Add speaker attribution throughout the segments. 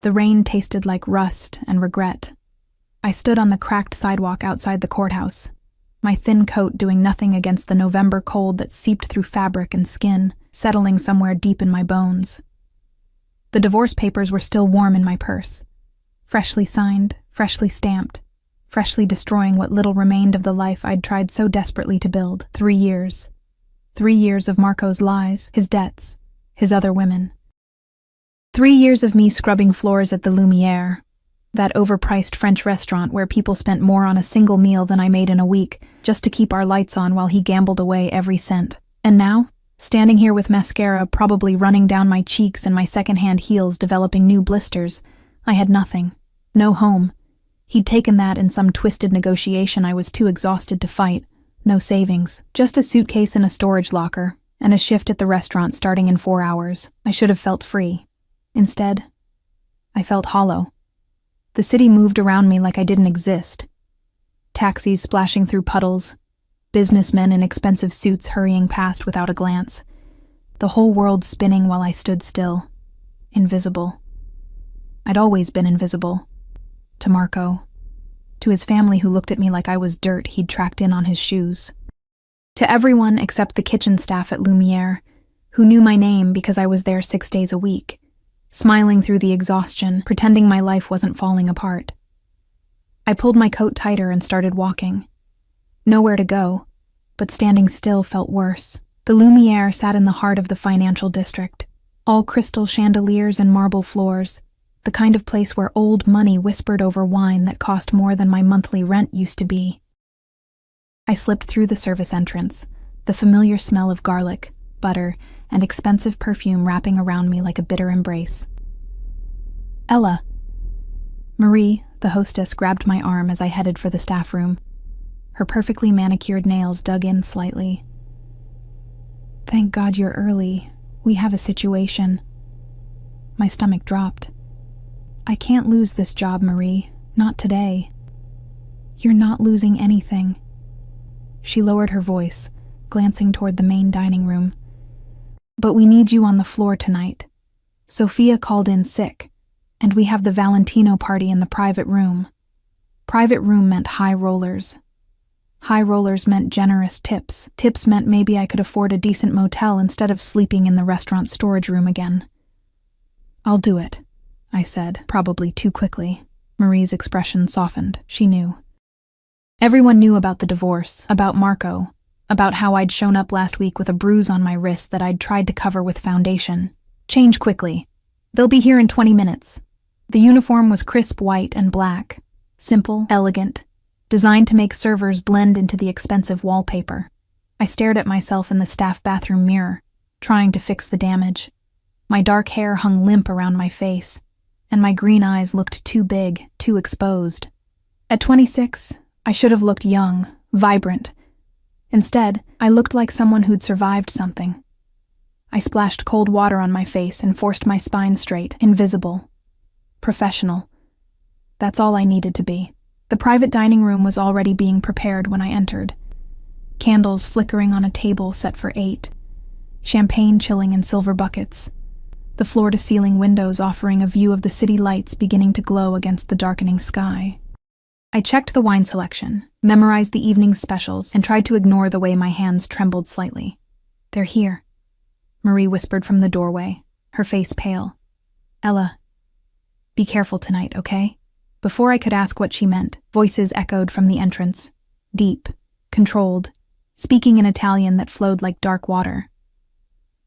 Speaker 1: The rain tasted like rust and regret. I stood on the cracked sidewalk outside the courthouse, my thin coat doing nothing against the November cold that seeped through fabric and skin, settling somewhere deep in my bones. The divorce papers were still warm in my purse, freshly signed, freshly stamped, freshly destroying what little remained of the life I'd tried so desperately to build. 3 years. 3 years of Marco's lies, his debts, his other women. 3 years of me scrubbing floors at the Lumiere, that overpriced French restaurant where people spent more on a single meal than I made in a week just to keep our lights on while he gambled away every cent. And now, standing here with mascara probably running down my cheeks and my second-hand heels developing new blisters, I had nothing. No home. He'd taken that in some twisted negotiation I was too exhausted to fight. No savings. Just a suitcase in a storage locker, and a shift at the restaurant starting in 4 hours. I should have felt free. Instead, I felt hollow. The city moved around me like I didn't exist. Taxis splashing through puddles, businessmen in expensive suits hurrying past without a glance. The whole world spinning while I stood still. Invisible. I'd always been invisible. To Marco. To his family who looked at me like I was dirt he'd tracked in on his shoes. To everyone except the kitchen staff at Lumiere, who knew my name because I was there 6 days a week, smiling through the exhaustion, pretending my life wasn't falling apart. I pulled my coat tighter and started walking. Nowhere to go, but standing still felt worse. The Lumiere sat in the heart of the financial district, all crystal chandeliers and marble floors, the kind of place where old money whispered over wine that cost more than my monthly rent used to be. I slipped through the service entrance, the familiar smell of garlic, butter, and expensive perfume wrapping around me like a bitter embrace. Ella. Marie, the hostess, grabbed my arm as I headed for the staff room. Her perfectly manicured nails dug in slightly. Thank God you're early. We have a situation. My stomach dropped. I can't lose this job, Marie. Not today. You're not losing anything. She lowered her voice, glancing toward the main dining room. But we need you on the floor tonight. Sophia called in sick, and we have the Valentino party in the private room. Private room meant high rollers. High rollers meant generous tips. Tips meant maybe I could afford a decent motel instead of sleeping in the restaurant storage room again. I'll do it, I said, probably too quickly. Marie's expression softened. She knew. Everyone knew about the divorce, about Marco, about how I'd shown up last week with a bruise on my wrist that I'd tried to cover with foundation. Change quickly. They'll be here in 20 minutes. The uniform was crisp white and black, simple, elegant, designed to make servers blend into the expensive wallpaper. I stared at myself in the staff bathroom mirror, trying to fix the damage. My dark hair hung limp around my face, and my green eyes looked too big, too exposed. At 26, I should have looked young, vibrant. Instead, I looked like someone who'd survived something. I splashed cold water on my face and forced my spine straight, invisible. Professional. That's all I needed to be. The private dining room was already being prepared when I entered. Candles flickering on a table set for 8. Champagne chilling in silver buckets. The floor-to-ceiling windows offering a view of the city lights beginning to glow against the darkening sky. I checked the wine selection, memorized the evening's specials, and tried to ignore the way my hands trembled slightly. They're here, Marie whispered from the doorway, her face pale. Ella, be careful tonight, okay? Before I could ask what she meant, voices echoed from the entrance, deep, controlled, speaking in Italian that flowed like dark water.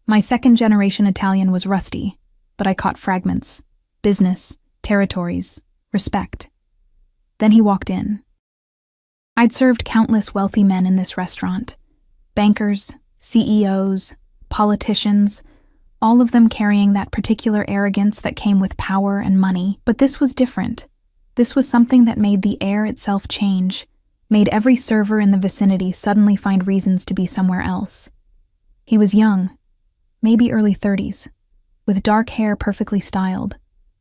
Speaker 1: My second-generation Italian was rusty, but I caught fragments. Business, territories, respect. Then he walked in. I'd served countless wealthy men in this restaurant. Bankers, CEOs, politicians, all of them carrying that particular arrogance that came with power and money. But this was different. This was something that made the air itself change, made every server in the vicinity suddenly find reasons to be somewhere else. He was young, maybe early 30s, with dark hair perfectly styled,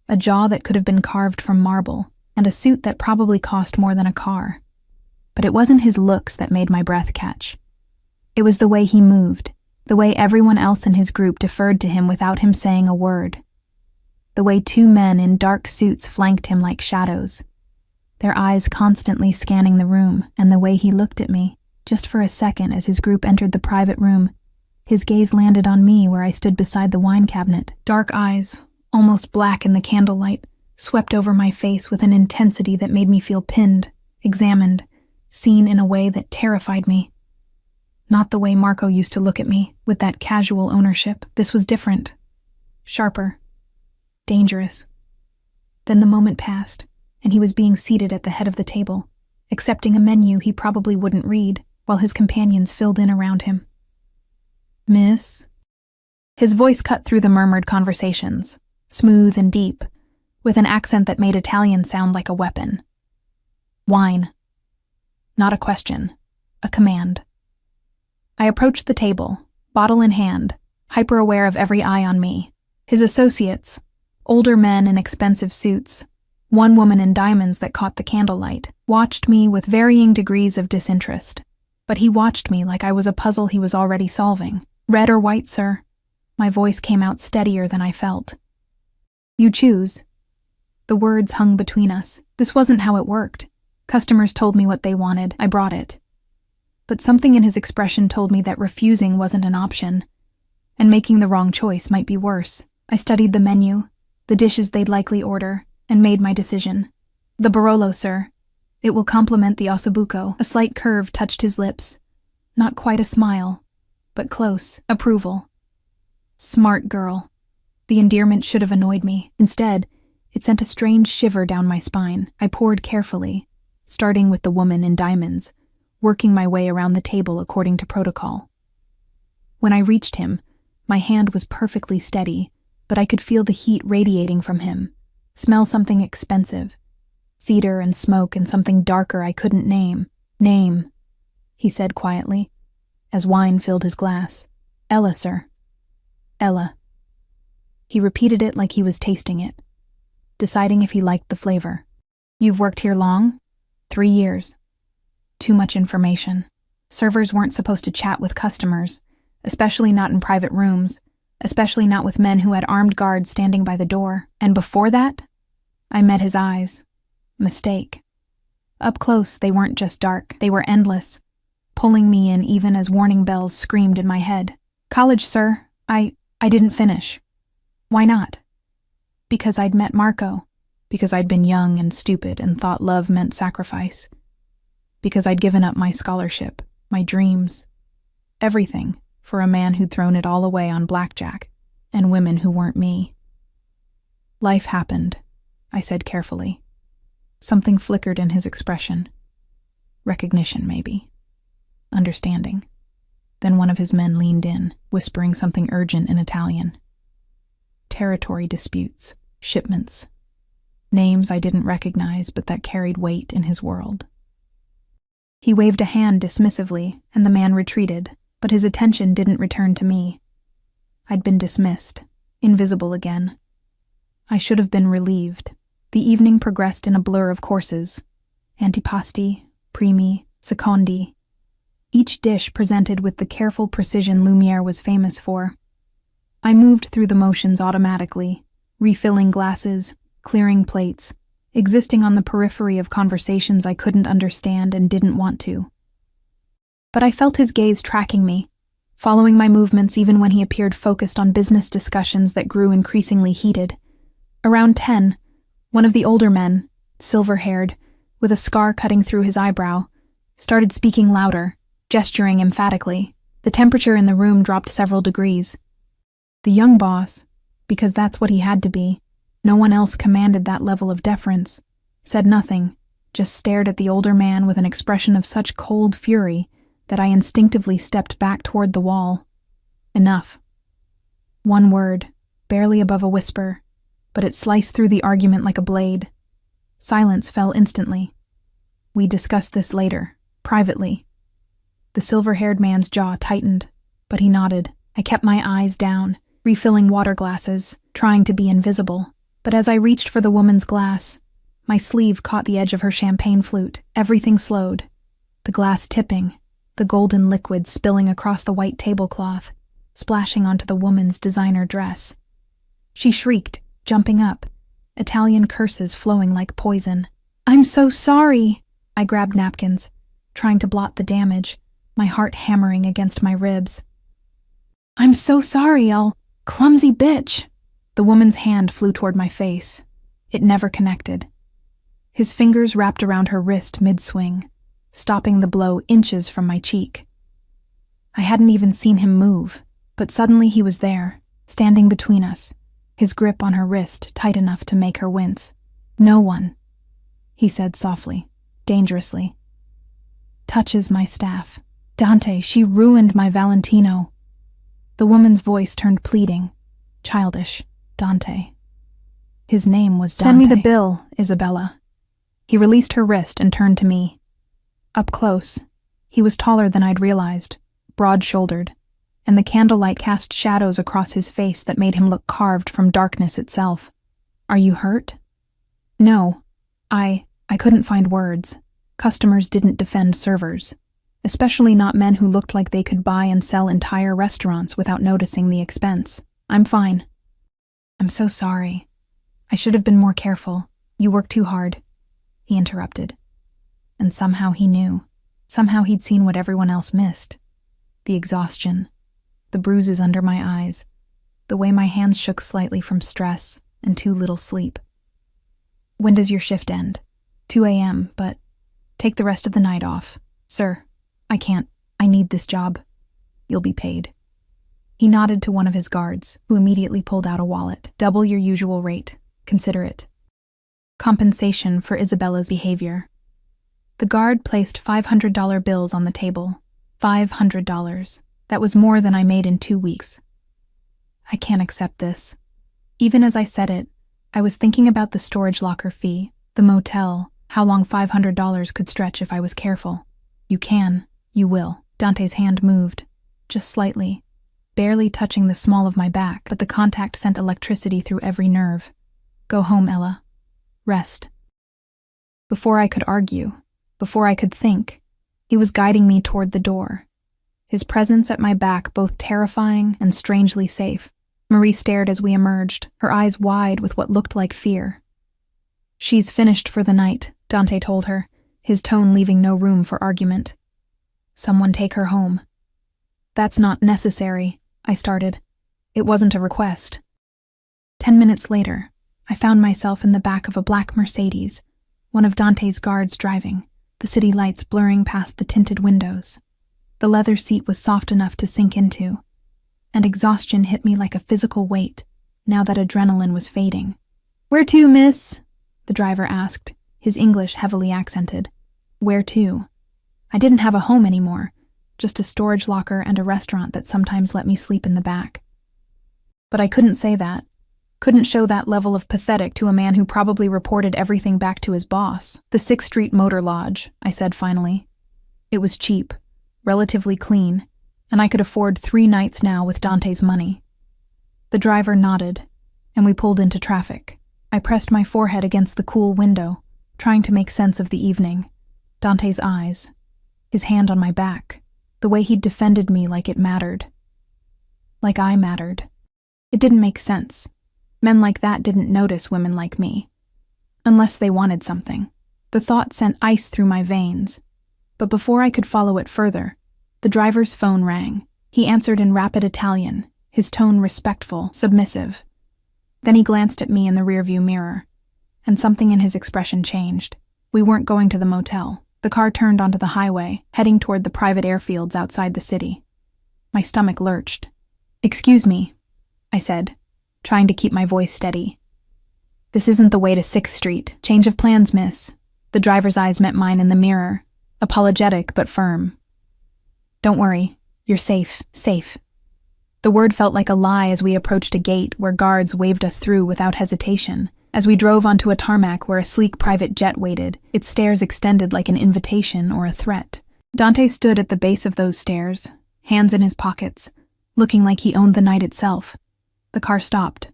Speaker 1: a jaw that could have been carved from marble, and a suit that probably cost more than a car. But it wasn't his looks that made my breath catch. It was the way he moved, the way everyone else in his group deferred to him without him saying a word. the way two men in dark suits flanked him like shadows, their eyes constantly scanning the room, and the way he looked at me, just for a second as his group entered the private room. His gaze landed on me where I stood beside the wine cabinet. Dark eyes, almost black in the candlelight, swept over my face with an intensity that made me feel pinned, examined, seen in a way that terrified me. Not the way Marco used to look at me, with that casual ownership. This was different. Sharper. Dangerous. Then the moment passed, and he was being seated at the head of the table, accepting a menu he probably wouldn't read, while his companions filled in around him. "Miss?" His voice cut through the murmured conversations, smooth and deep, with an accent that made Italian sound like a weapon. Wine. Not a question, a command. I approached the table, bottle in hand, hyper-aware of every eye on me. His associates, older men in expensive suits, one woman in diamonds that caught the candlelight, watched me with varying degrees of disinterest. But he watched me like I was a puzzle he was already solving. "Red or white, sir?" My voice came out steadier than I felt. "You choose." The words hung between us. This wasn't how it worked. Customers told me what they wanted. I brought it. But something in his expression told me that refusing wasn't an option, and making the wrong choice might be worse. I studied the menu, the dishes they'd likely order, and made my decision. "The Barolo, sir. It will complement the ossobuco." A slight curve touched his lips. Not quite a smile, but close. Approval. Smart girl. The endearment should have annoyed me. Instead, it sent a strange shiver down my spine. I poured carefully, starting with the woman in diamonds, working my way around the table according to protocol. When I reached him, my hand was perfectly steady, but I could feel the heat radiating from him, smell something expensive, cedar and smoke and something darker I couldn't name. "Name," he said quietly, as wine filled his glass. "Ella, sir." "Ella." He repeated it like he was tasting it, deciding if he liked the flavor. "You've worked here long?" 3 years. Too much information. Servers weren't supposed to chat with customers, especially not in private rooms, especially not with men who had armed guards standing by the door. And before that, I met his eyes. Mistake. Up close, they weren't just dark, they were endless, pulling me in even as warning bells screamed in my head. "College, sir. I didn't finish." "Why not?" "Because I'd met Marco. Because I'd been young and stupid and thought love meant sacrifice. Because I'd given up my scholarship, my dreams, everything, for a man who'd thrown it all away on blackjack, and women who weren't me." "Life happened," I said carefully. Something flickered in his expression. Recognition, maybe. Understanding. Then one of his men leaned in, whispering something urgent in Italian. Territory disputes, shipments, names I didn't recognize but that carried weight in his world. He waved a hand dismissively, and the man retreated, but his attention didn't return to me. I'd been dismissed, invisible again. I should have been relieved. The evening progressed in a blur of courses. Antipasti, primi, secondi. Each dish presented with the careful precision Lumiere was famous for. I moved through the motions automatically, refilling glasses, clearing plates, existing on the periphery of conversations I couldn't understand and didn't want to. But I felt his gaze tracking me, following my movements even when he appeared focused on business discussions that grew increasingly heated. Around 10, one of the older men, silver-haired, with a scar cutting through his eyebrow, started speaking louder, gesturing emphatically. The temperature in the room dropped several degrees. The young boss, because that's what he had to be, no one else commanded that level of deference, said nothing, just stared at the older man with an expression of such cold fury that I instinctively stepped back toward the wall. Enough. One word, barely above a whisper, but it sliced through the argument like a blade. Silence fell instantly. "We discussed this later, privately." The silver-haired man's jaw tightened, but he nodded. I kept my eyes down, refilling water glasses, trying to be invisible. But as I reached for the woman's glass, my sleeve caught the edge of her champagne flute. Everything slowed. The glass tipping, the golden liquid spilling across the white tablecloth, splashing onto the woman's designer dress. She shrieked, jumping up, Italian curses flowing like poison. "I'm so sorry!" I grabbed napkins, trying to blot the damage, my heart hammering against my ribs. "I'm so sorry, clumsy bitch!" The woman's hand flew toward my face. It never connected. His fingers wrapped around her wrist mid-swing, stopping the blow inches from my cheek. I hadn't even seen him move, but suddenly he was there, standing between us, his grip on her wrist tight enough to make her wince. "No one," he said softly, dangerously, "touches my staff. Dante, she ruined my Valentino." The woman's voice turned pleading, childish. Dante. His name was Dante. "Send me the bill, Isabella." He released her wrist and turned to me. Up close, he was taller than I'd realized, broad-shouldered, and the candlelight cast shadows across his face that made him look carved from darkness itself. "Are you hurt?" "No. I couldn't find words. Customers didn't defend servers, especially not men who looked like they could buy and sell entire restaurants without noticing the expense. I'm fine." "I'm so sorry. I should have been more careful. You work too hard," he interrupted. And somehow he knew. Somehow he'd seen what everyone else missed. The exhaustion, the bruises under my eyes, the way my hands shook slightly from stress and too little sleep. "When does your shift end?" 2 a.m., but take the rest of the night off. "Sir, I can't. I need this job. You'll be paid." He nodded to one of his guards, who immediately pulled out a wallet. "Double your usual rate. Consider it. Compensation for Isabella's behavior." The guard placed $500 bills on the table. $500. That was more than I made in 2 weeks. "I can't accept this." Even as I said it, I was thinking about the storage locker fee, the motel, how long $500 could stretch if I was careful. "You can. You will." Dante's hand moved, just slightly, barely touching the small of my back, but the contact sent electricity through every nerve. "Go home, Ella. Rest." Before I could argue, before I could think, he was guiding me toward the door, his presence at my back both terrifying and strangely safe. Marie stared as we emerged, her eyes wide with what looked like fear. "She's finished for the night," Dante told her, his tone leaving no room for argument. "Someone take her home." "That's not necessary," I started. It wasn't a request. 10 minutes later, I found myself in the back of a black Mercedes, one of Dante's guards driving, the city lights blurring past the tinted windows. The leather seat was soft enough to sink into, and exhaustion hit me like a physical weight, now that adrenaline was fading. "Where to, miss?" the driver asked, his English heavily accented. Where to? I didn't have a home anymore, just a storage locker and a restaurant that sometimes let me sleep in the back. But I couldn't say that. Couldn't show that level of pathetic to a man who probably reported everything back to his boss. "The 6th Street Motor Lodge," I said finally. It was cheap, relatively clean, and I could afford 3 nights now with Dante's money. The driver nodded, and we pulled into traffic. I pressed my forehead against the cool window, trying to make sense of the evening. Dante's eyes, his hand on my back, the way he'd defended me like it mattered. Like I mattered. It didn't make sense. Men like that didn't notice women like me. Unless they wanted something. The thought sent ice through my veins. But before I could follow it further, the driver's phone rang. He answered in rapid Italian, his tone respectful, submissive. Then he glanced at me in the rearview mirror, and something in his expression changed. We weren't going to the motel. The car turned onto the highway, heading toward the private airfields outside the city. My stomach lurched. "Excuse me," I said, trying to keep my voice steady. "This isn't the way to 6th Street. Change of plans, miss." The driver's eyes met mine in the mirror, apologetic but firm. "Don't worry. You're safe. Safe." The word felt like a lie as we approached a gate where guards waved us through without hesitation. As we drove onto a tarmac where a sleek private jet waited, its stairs extended like an invitation or a threat. Dante stood at the base of those stairs, hands in his pockets, looking like he owned the night itself. The car stopped.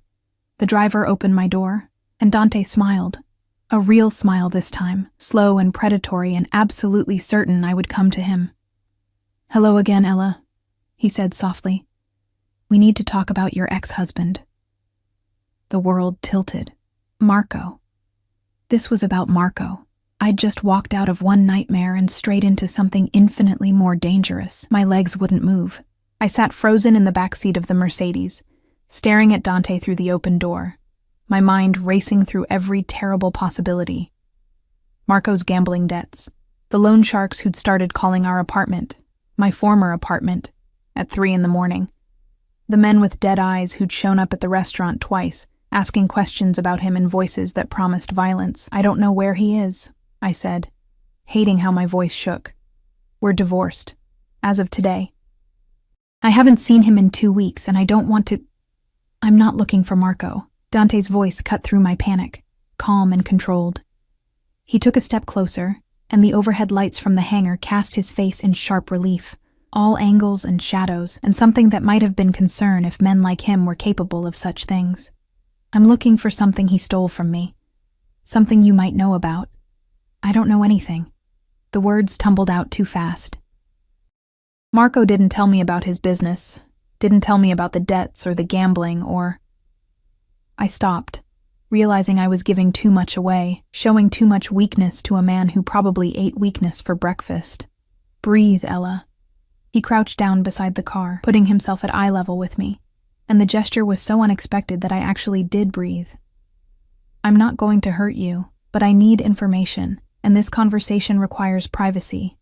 Speaker 1: The driver opened my door, and Dante smiled. A real smile this time, slow and predatory and absolutely certain I would come to him. "Hello again, Ella," he said softly. "We need to talk about your ex-husband." The world tilted. Marco. This was about Marco. I'd just walked out of one nightmare and straight into something infinitely more dangerous. My legs wouldn't move. I sat frozen in the backseat of the Mercedes, staring at Dante through the open door, my mind racing through every terrible possibility. Marco's gambling debts, the loan sharks who'd started calling our apartment, my former apartment, at 3 a.m, the men with dead eyes who'd shown up at the restaurant twice, asking questions about him in voices that promised violence. I don't know where he is, I said, hating how my voice shook. We're divorced, as of today. I haven't seen him in 2 weeks, and I don't want to... I'm not looking for Marco. Dante's voice cut through my panic, calm and controlled. He took a step closer, and the overhead lights from the hangar cast his face in sharp relief, all angles and shadows, and something that might have been concern if men like him were capable of such things. I'm looking for something he stole from me. Something you might know about. I don't know anything. The words tumbled out too fast. Marco didn't tell me about his business, didn't tell me about the debts or the gambling or... I stopped, realizing I was giving too much away, showing too much weakness to a man who probably ate weakness for breakfast. Breathe, Ella. He crouched down beside the car, putting himself at eye level with me, and the gesture was so unexpected that I actually did breathe. I'm not going to hurt you, but I need information, and this conversation requires privacy.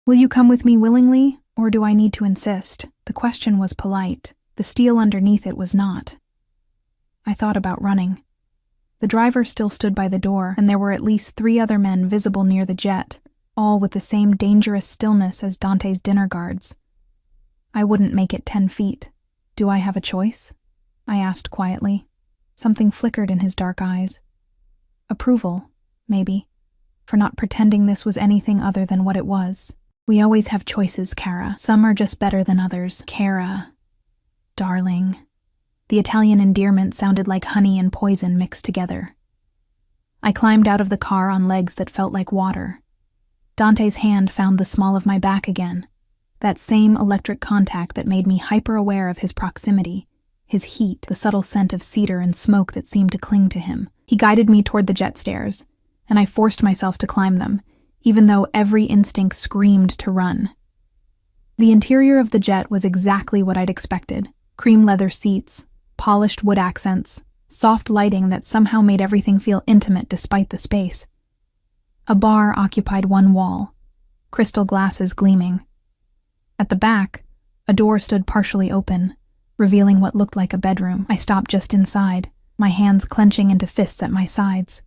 Speaker 1: Will you come with me willingly, or do I need to insist? The question was polite. The steel underneath it was not. I thought about running. The driver still stood by the door, and there were at least 3 other men visible near the jet, all with the same dangerous stillness as Dante's dinner guards. I wouldn't make it 10 feet. Do I have a choice? I asked quietly. Something flickered in his dark eyes. Approval, maybe, for not pretending this was anything other than what it was. We always have choices, Cara. Some are just better than others. Cara. Darling. The Italian endearment sounded like honey and poison mixed together. I climbed out of the car on legs that felt like water. Dante's hand found the small of my back again. That same electric contact that made me hyper-aware of his proximity, his heat, the subtle scent of cedar and smoke that seemed to cling to him. He guided me toward the jet stairs, and I forced myself to climb them, even though every instinct screamed to run. The interior of the jet was exactly what I'd expected. Cream leather seats, polished wood accents, soft lighting that somehow made everything feel intimate despite the space. A bar occupied one wall, crystal glasses gleaming. At the back, a door stood partially open, revealing what looked like a bedroom. I stopped just inside, my hands clenching into fists at my sides.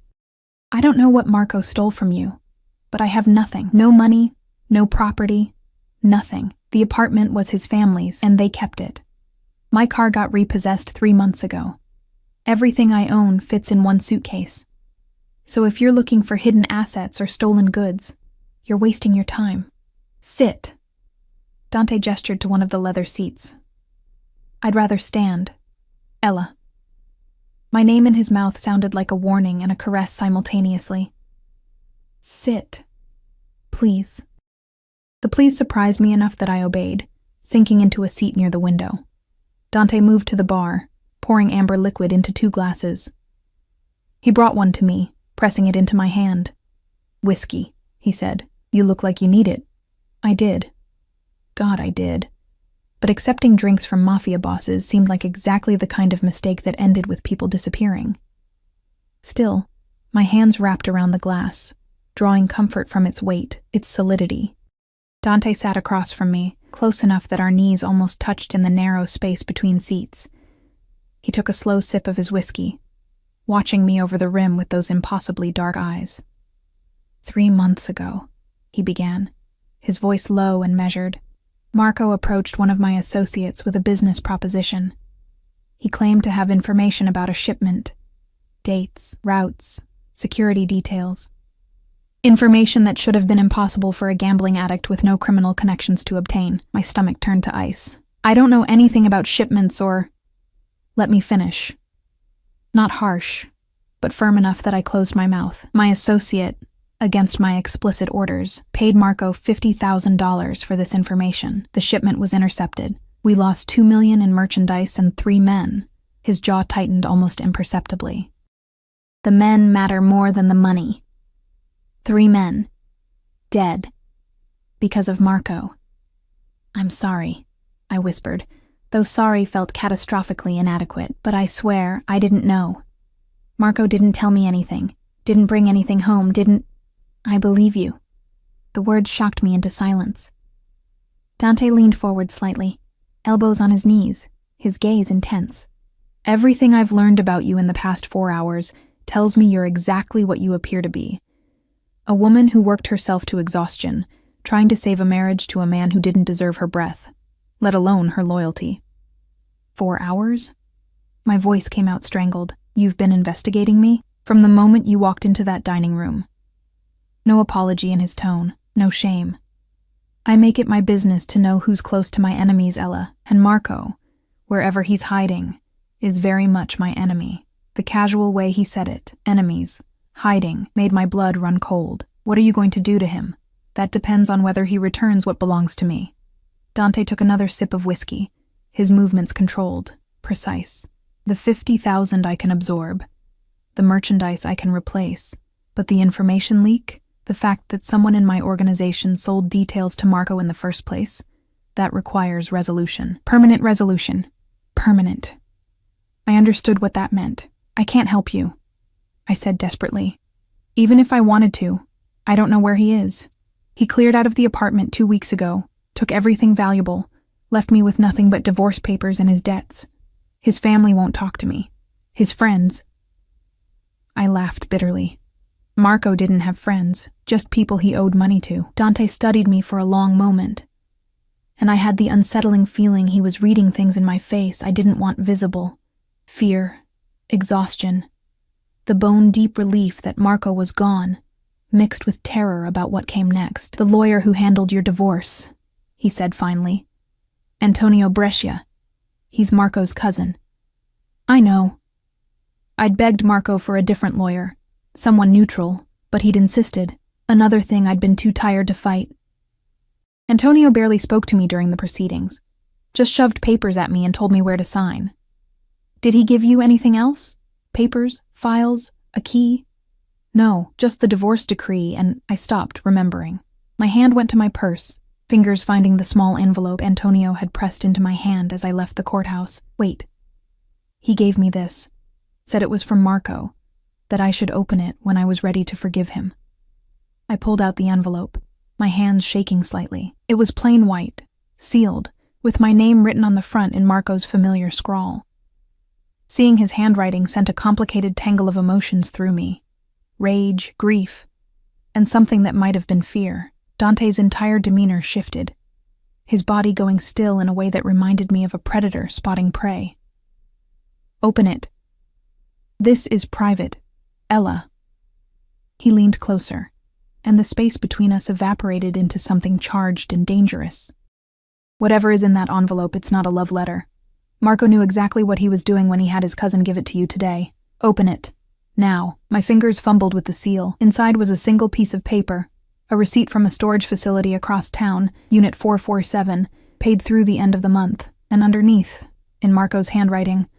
Speaker 1: I don't know what Marco stole from you, but I have nothing. No money, no property, nothing. The apartment was his family's, and they kept it. My car got repossessed 3 months ago. Everything I own fits in one suitcase. So if you're looking for hidden assets or stolen goods, you're wasting your time. Sit. Dante gestured to one of the leather seats. I'd rather stand. Ella. My name in his mouth sounded like a warning and a caress simultaneously. Sit. Please. The please surprised me enough that I obeyed, sinking into a seat near the window. Dante moved to the bar, pouring amber liquid into 2 glasses. He brought one to me, pressing it into my hand. Whiskey, he said. You look like you need it. I did. God, I did. But accepting drinks from Mafia bosses seemed like exactly the kind of mistake that ended with people disappearing. Still, my hands wrapped around the glass, drawing comfort from its weight, its solidity. Dante sat across from me, close enough that our knees almost touched in the narrow space between seats. He took a slow sip of his whiskey, watching me over the rim with those impossibly dark eyes. 3 months ago, he began, his voice low and measured. Marco approached one of my associates with a business proposition. He claimed to have information about a shipment, dates, routes, security details. Information that should have been impossible for a gambling addict with no criminal connections to obtain. My stomach turned to ice. I don't know anything about shipments or... Let me finish. Not harsh, but firm enough that I closed my mouth. My associate, against my explicit orders, paid Marco $50,000 for this information. The shipment was intercepted. We lost $2 million in merchandise and 3 men. His jaw tightened almost imperceptibly. The men matter more than the money. 3 men. Dead. Because of Marco. I'm sorry, I whispered, though sorry felt catastrophically inadequate, but I swear I didn't know. Marco didn't tell me anything, didn't bring anything home, didn't... I believe you. The words shocked me into silence. Dante leaned forward slightly, elbows on his knees, his gaze intense. Everything I've learned about you in the past 4 hours tells me you're exactly what you appear to be. A woman who worked herself to exhaustion, trying to save a marriage to a man who didn't deserve her breath, let alone her loyalty. 4 hours? My voice came out strangled. You've been investigating me? From the moment you walked into that dining room. No apology in his tone, no shame. I make it my business to know who's close to my enemies, Ella, and Marco, wherever he's hiding, is very much my enemy. The casual way he said it, enemies, hiding, made my blood run cold. What are you going to do to him? That depends on whether he returns what belongs to me. Dante took another sip of whiskey, his movements controlled, precise. The 50,000 I can absorb, the merchandise I can replace, but the information leak, the fact that someone in my organization sold details to Marco in the first place, that requires resolution. Permanent resolution. Permanent. I understood what that meant. I can't help you, I said desperately. Even if I wanted to, I don't know where he is. He cleared out of the apartment 2 weeks ago, took everything valuable, left me with nothing but divorce papers and his debts. His family won't talk to me. His friends. I laughed bitterly. Marco didn't have friends, just people he owed money to. Dante studied me for a long moment, and I had the unsettling feeling he was reading things in my face I didn't want visible. Fear, exhaustion, the bone-deep relief that Marco was gone, mixed with terror about what came next. The lawyer who handled your divorce, he said finally. Antonio Brescia. He's Marco's cousin. I know. I'd begged Marco for a different lawyer, someone neutral, but he'd insisted. Another thing I'd been too tired to fight. Antonio barely spoke to me during the proceedings, just shoved papers at me and told me where to sign. Did he give you anything else? Papers, files, a key? No, just the divorce decree, and I stopped, remembering. My hand went to my purse, fingers finding the small envelope Antonio had pressed into my hand as I left the courthouse. Wait. He gave me this, said it was from Marco, that I should open it when I was ready to forgive him. I pulled out the envelope, my hands shaking slightly. It was plain white, sealed, with my name written on the front in Marco's familiar scrawl. Seeing his handwriting sent a complicated tangle of emotions through me. Rage, grief, and something that might have been fear. Dante's entire demeanor shifted, his body going still in a way that reminded me of a predator spotting prey. Open it. This is private. Ella. He leaned closer, and the space between us evaporated into something charged and dangerous. Whatever is in that envelope, it's not a love letter. Marco knew exactly what he was doing when he had his cousin give it to you today. Open it. Now. My fingers fumbled with the seal. Inside was a single piece of paper, a receipt from a storage facility across town, Unit 447, paid through the end of the month. And underneath, in Marco's handwriting,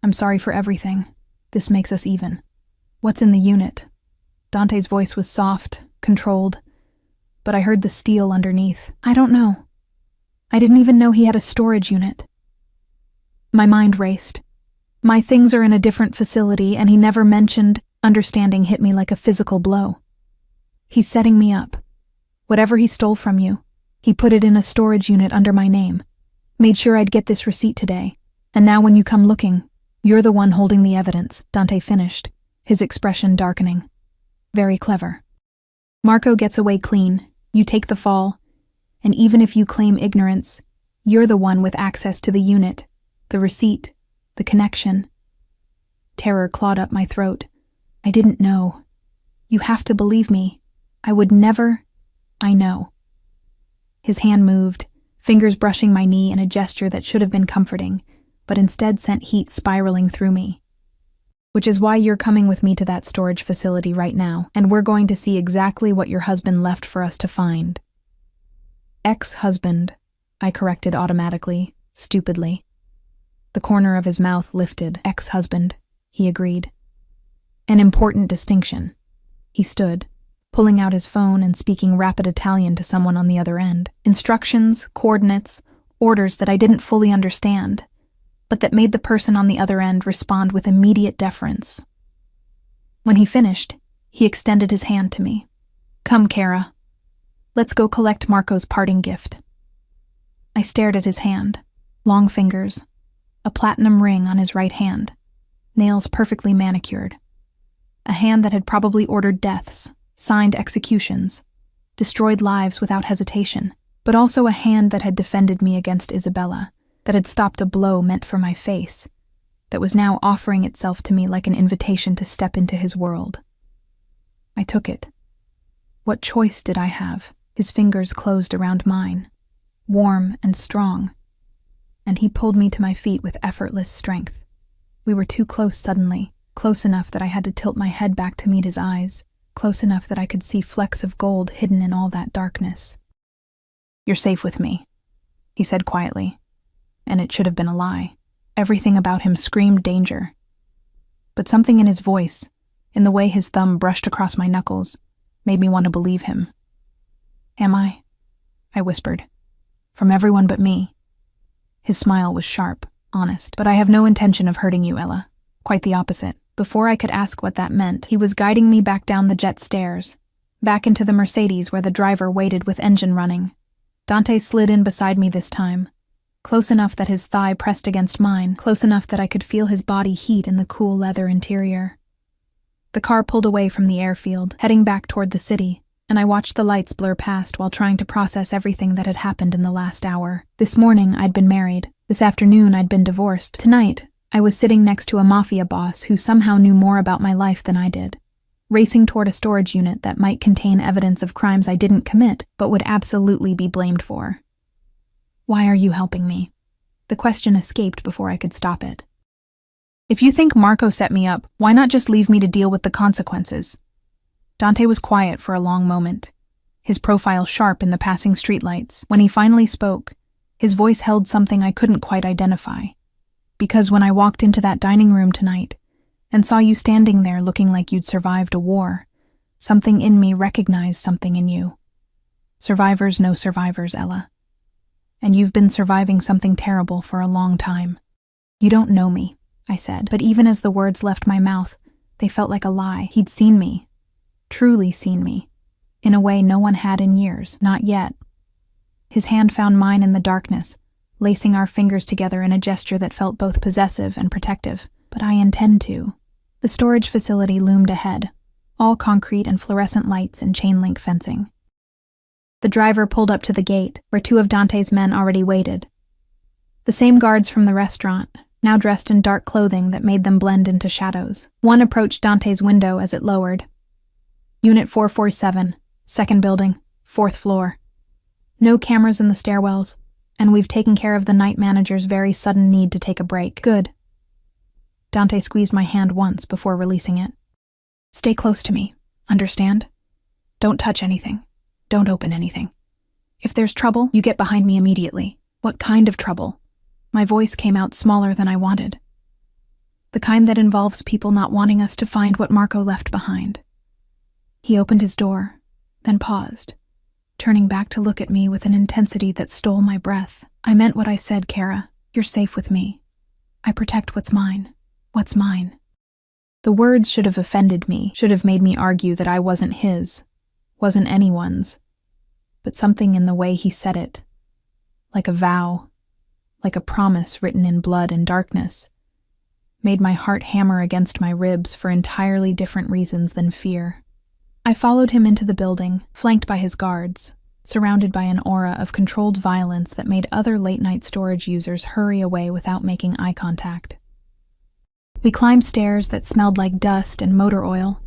Speaker 1: I'm sorry for everything. This makes us even. What's in the unit? Dante's voice was soft, controlled, but I heard the steel underneath. I don't know. I didn't even know he had a storage unit. My mind raced. My things are in a different facility, and he never mentioned. Understanding hit me like a physical blow. He's setting me up. Whatever he stole from you, he put it in a storage unit under my name. Made sure I'd get this receipt today. And now when you come looking, you're the one holding the evidence, Dante finished, his expression darkening. Very clever. Marco gets away clean, you take the fall, and even if you claim ignorance, you're the one with access to the unit, the receipt, the connection. Terror clawed up my throat. I didn't know. You have to believe me. I would never. I know. His hand moved, fingers brushing my knee in a gesture that should have been comforting, but instead sent heat spiraling through me. Which is why you're coming with me to that storage facility right now, and we're going to see exactly what your husband left for us to find. Ex-husband, I corrected automatically, stupidly. The corner of his mouth lifted. Ex-husband, he agreed. An important distinction. He stood, pulling out his phone and speaking rapid Italian to someone on the other end. Instructions, coordinates, orders that I didn't fully understand, but that made the person on the other end respond with immediate deference. When he finished, he extended his hand to me. Come, Kara. Let's go collect Marco's parting gift. I stared at his hand. Long fingers, a platinum ring on his right hand, nails perfectly manicured. A hand that had probably ordered deaths, signed executions, destroyed lives without hesitation, but also a hand that had defended me against Isabella, that had stopped a blow meant for my face, that was now offering itself to me like an invitation to step into his world. I took it. What choice did I have? His fingers closed around mine, warm and strong, and he pulled me to my feet with effortless strength. We were too close suddenly, close enough that I had to tilt my head back to meet his eyes, close enough that I could see flecks of gold hidden in all that darkness. You're safe with me, he said quietly, and it should have been a lie. Everything about him screamed danger. But something in his voice, in the way his thumb brushed across my knuckles, made me want to believe him. Am I? I whispered. From everyone but me. His smile was sharp, honest. But I have no intention of hurting you, Ella. Quite the opposite. Before I could ask what that meant, he was guiding me back down the jet stairs, back into the Mercedes where the driver waited with engine running. Dante slid in beside me this time, close enough that his thigh pressed against mine, close enough that I could feel his body heat in the cool leather interior. The car pulled away from the airfield, heading back toward the city, and I watched the lights blur past while trying to process everything that had happened in the last hour. This morning, I'd been married. This afternoon, I'd been divorced. Tonight, I was sitting next to a Mafia boss who somehow knew more about my life than I did, racing toward a storage unit that might contain evidence of crimes I didn't commit but would absolutely be blamed for. Why are you helping me? The question escaped before I could stop it. If you think Marco set me up, why not just leave me to deal with the consequences? Dante was quiet for a long moment, his profile sharp in the passing streetlights. When he finally spoke, his voice held something I couldn't quite identify. Because when I walked into that dining room tonight and saw you standing there looking like you'd survived a war, something in me recognized something in you. Survivors know survivors, Ella. And you've been surviving something terrible for a long time. You don't know me, I said, but even as the words left my mouth, they felt like a lie. He'd seen me, truly seen me, in a way no one had in years, not yet. His hand found mine in the darkness, lacing our fingers together in a gesture that felt both possessive and protective. But I intend to. The storage facility loomed ahead, all concrete and fluorescent lights and chain-link fencing. The driver pulled up to the gate, where two of Dante's men already waited. The same guards from the restaurant, now dressed in dark clothing that made them blend into shadows. One approached Dante's window as it lowered. Unit 447, second building, 4th floor. No cameras in the stairwells, and we've taken care of the night manager's very sudden need to take a break. Good. Dante squeezed my hand once before releasing it. Stay close to me, understand? Don't touch anything. Don't open anything. If there's trouble, you get behind me immediately. What kind of trouble? My voice came out smaller than I wanted. The kind that involves people not wanting us to find what Marco left behind. He opened his door, then paused, turning back to look at me with an intensity that stole my breath. I meant what I said, Kara. You're safe with me. I protect what's mine. What's mine? The words should have offended me, should have made me argue that I wasn't his, wasn't anyone's. But something in the way he said it, like a vow, like a promise written in blood and darkness, made my heart hammer against my ribs for entirely different reasons than fear. I followed him into the building, flanked by his guards, surrounded by an aura of controlled violence that made other late-night storage users hurry away without making eye contact. We climbed stairs that smelled like dust and motor oil,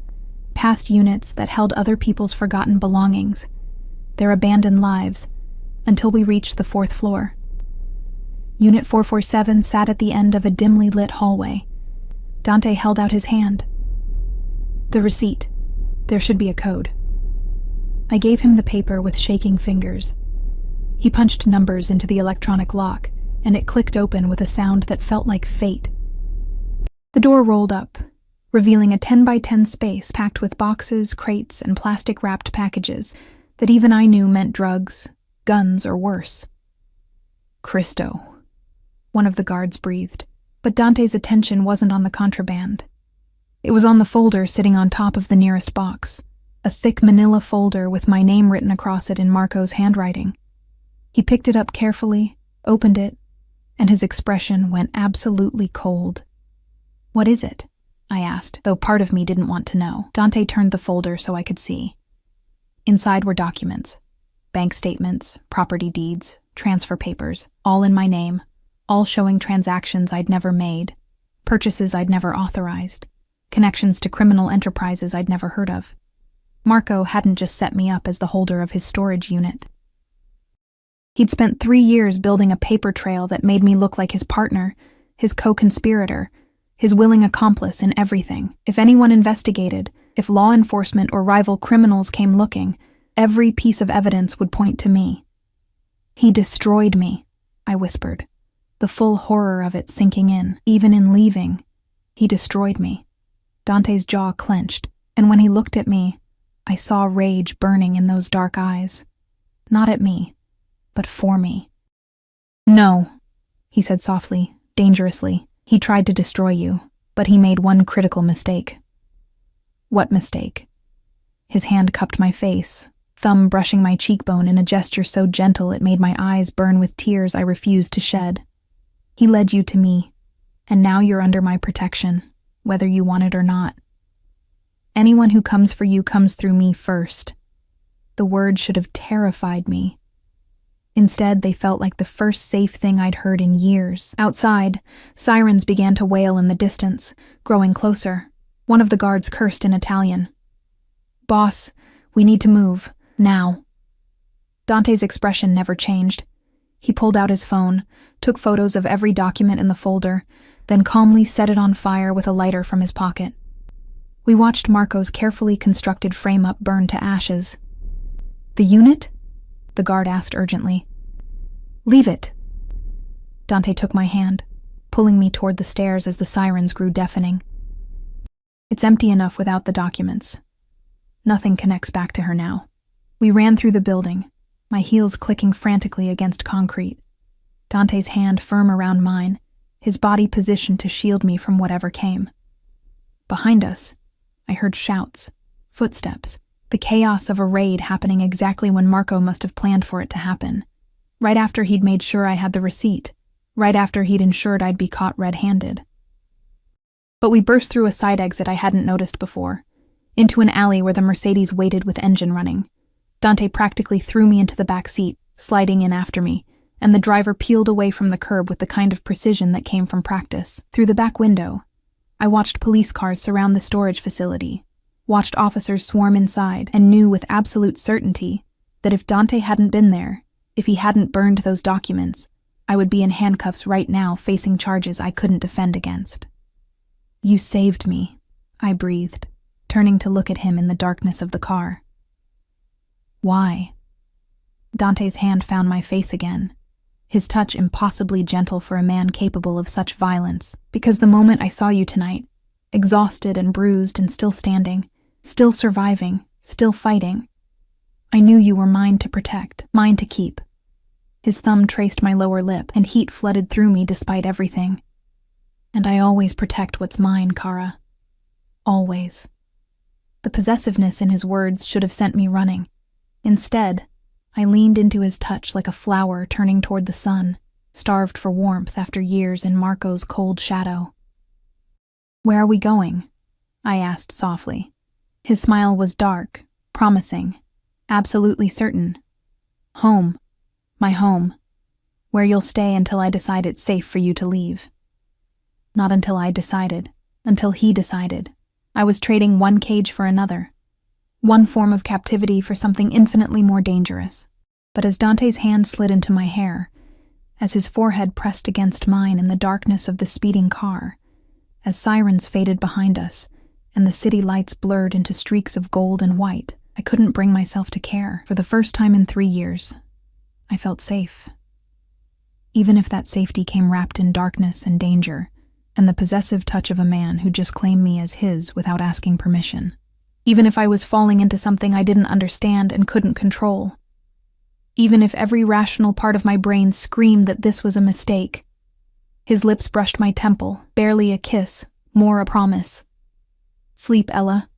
Speaker 1: past units that held other people's forgotten belongings, their abandoned lives, until we reached the 4th floor. Unit 447 sat at the end of a dimly lit hallway. Dante held out his hand. The receipt. There should be a code. I gave him the paper with shaking fingers. He punched numbers into the electronic lock, and it clicked open with a sound that felt like fate. The door rolled up, revealing a 10 by 10 space packed with boxes, crates, and plastic-wrapped packages that even I knew meant drugs, guns, or worse. "Cristo," one of the guards breathed, but Dante's attention wasn't on the contraband. It was on the folder sitting on top of the nearest box, a thick manila folder with my name written across it in Marco's handwriting. He picked it up carefully, opened it, and his expression went absolutely cold. "What is it?" I asked, though part of me didn't want to know. Dante turned the folder so I could see. Inside were documents, bank statements, property deeds, transfer papers, all in my name, all showing transactions I'd never made, purchases I'd never authorized, connections to criminal enterprises I'd never heard of. Marco hadn't just set me up as the holder of his storage unit. He'd spent 3 years building a paper trail that made me look like his partner, his co-conspirator, his willing accomplice in everything. If anyone investigated, if law enforcement or rival criminals came looking, every piece of evidence would point to me. "He destroyed me," I whispered, the full horror of it sinking in. Even in leaving, he destroyed me. Dante's jaw clenched, and when he looked at me, I saw rage burning in those dark eyes. Not at me, but for me. "No," he said softly, dangerously. "He tried to destroy you, but he made one critical mistake." "What mistake?" His hand cupped my face, thumb brushing my cheekbone in a gesture so gentle it made my eyes burn with tears I refused to shed. "He led you to me, and now you're under my protection, whether you want it or not. Anyone who comes for you comes through me first." The words should have terrified me. Instead, they felt like the first safe thing I'd heard in years. Outside, sirens began to wail in the distance, growing closer. One of the guards cursed in Italian. "Boss, we need to move, now." Dante's expression never changed. He pulled out his phone, took photos of every document in the folder, then calmly set it on fire with a lighter from his pocket. We watched Marco's carefully constructed frame-up burn to ashes. "The unit?" the guard asked urgently. "Leave it." Dante took my hand, pulling me toward the stairs as the sirens grew deafening. "It's empty enough without the documents. Nothing connects back to her now." We ran through the building, my heels clicking frantically against concrete. Dante's hand firm around mine, his body positioned to shield me from whatever came. Behind us, I heard shouts, footsteps, the chaos of a raid happening exactly when Marco must have planned for it to happen. Right after he'd made sure I had the receipt, right after he'd ensured I'd be caught red-handed. But we burst through a side exit I hadn't noticed before, into an alley where the Mercedes waited with engine running. Dante practically threw me into the back seat, sliding in after me, and the driver peeled away from the curb with the kind of precision that came from practice. Through the back window, I watched police cars surround the storage facility, watched officers swarm inside, and knew with absolute certainty that if Dante hadn't been there, if he hadn't burned those documents, I would be in handcuffs right now facing charges I couldn't defend against. "You saved me," I breathed, turning to look at him in the darkness of the car. "Why?" Dante's hand found my face again, his touch impossibly gentle for a man capable of such violence. "Because the moment I saw you tonight, exhausted and bruised and still standing, still surviving, still fighting, I knew you were mine to protect, mine to keep." His thumb traced my lower lip, and heat flooded through me despite everything. "And I always protect what's mine, Kara. Always." The possessiveness in his words should have sent me running. Instead, I leaned into his touch like a flower turning toward the sun, starved for warmth after years in Marco's cold shadow. "Where are we going?" I asked softly. His smile was dark, promising, absolutely certain. "Home. My home. Where you'll stay until I decide it's safe for you to leave." Not until I decided, until he decided. I was trading one cage for another, one form of captivity for something infinitely more dangerous. But as Dante's hand slid into my hair, as his forehead pressed against mine in the darkness of the speeding car, as sirens faded behind us, and the city lights blurred into streaks of gold and white, I couldn't bring myself to care. For the first time in 3 years, I felt safe. even if that safety came wrapped in darkness and danger, and the possessive touch of a man who just claimed me as his without asking permission. Even if I was falling into something I didn't understand and couldn't control. Even if every rational part of my brain screamed that this was a mistake. His lips brushed my temple, barely a kiss, more a promise. Sleep, Ella.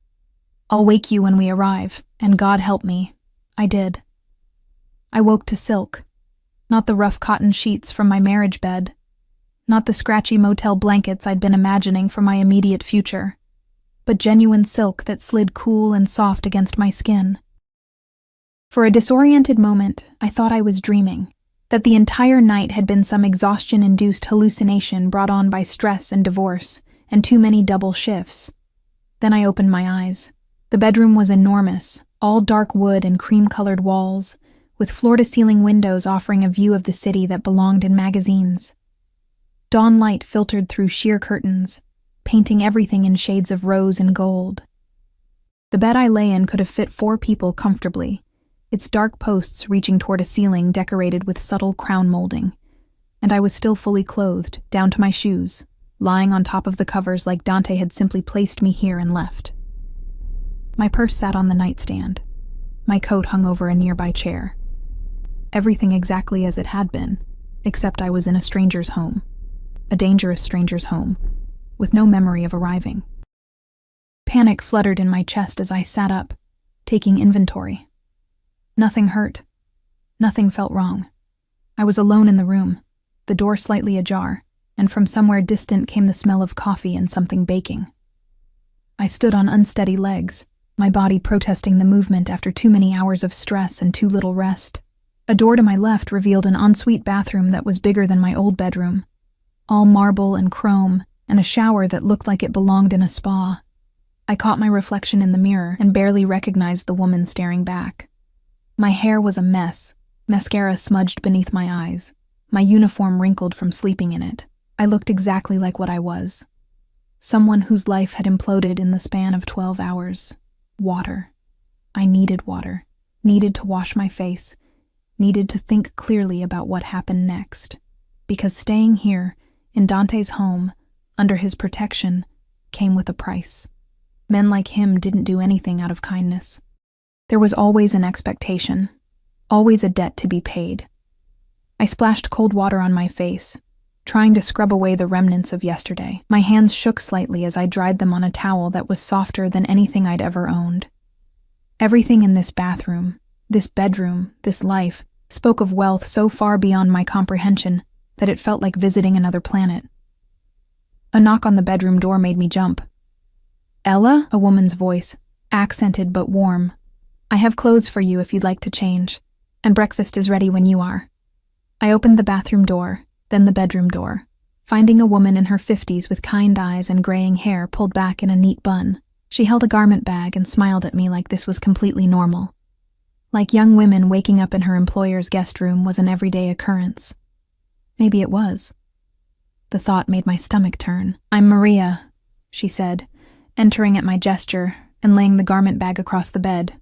Speaker 1: I'll wake you when we arrive, and God help me. I did. I woke to silk. Not the rough cotton sheets from my marriage bed. Not the scratchy motel blankets I'd been imagining for my immediate future. But genuine silk that slid cool and soft against my skin. For a disoriented moment, I thought I was dreaming, that the entire night had been some exhaustion-induced hallucination brought on by stress and divorce, and too many double shifts. Then I opened my eyes. The bedroom was enormous, all dark wood and cream-colored walls, with floor-to-ceiling windows offering a view of the city that belonged in magazines. Dawn light filtered through sheer curtains, painting everything in shades of rose and gold. The bed I lay in could have fit 4 people comfortably, its dark posts reaching toward a ceiling decorated with subtle crown molding, and I was still fully clothed, down to my shoes, lying on top of the covers like Dante had simply placed me here and left. My purse sat on the nightstand. My coat hung over a nearby chair. Everything exactly as it had been, except I was in a stranger's home, a dangerous stranger's home, with no memory of arriving. Panic fluttered in my chest as I sat up, taking inventory. Nothing hurt. Nothing felt wrong. I was alone in the room, the door slightly ajar, and from somewhere distant came the smell of coffee and something baking. I stood on unsteady legs, my body protesting the movement after too many hours of stress and too little rest. A door to my left revealed an ensuite bathroom that was bigger than my old bedroom, all marble and chrome, and a shower that looked like it belonged in a spa. I caught my reflection in the mirror and barely recognized the woman staring back. My hair was a mess, mascara smudged beneath my eyes, my uniform wrinkled from sleeping in it. I looked exactly like what I was. Someone whose life had imploded in the span of 12 hours. Water. I needed water, needed to wash my face, needed to think clearly about what happened next. Because staying here, in Dante's home, under his protection, came with a price. Men like him didn't do anything out of kindness. There was always an expectation, always a debt to be paid. I splashed cold water on my face, trying to scrub away the remnants of yesterday. My hands shook slightly as I dried them on a towel that was softer than anything I'd ever owned. Everything in this bathroom, this bedroom, this life, spoke of wealth so far beyond my comprehension that it felt like visiting another planet. A knock on the bedroom door made me jump. "Ella?" a woman's voice, accented but warm. "I have clothes for you if you'd like to change, and breakfast is ready when you are." I opened the bathroom door, then the bedroom door, finding a woman in her 50s with kind eyes and graying hair pulled back in a neat bun. She held a garment bag and smiled at me like this was completely normal. Like young women waking up in her employer's guest room was an everyday occurrence. Maybe it was. The thought made my stomach turn. "I'm Maria," she said, entering at my gesture and laying the garment bag across the bed.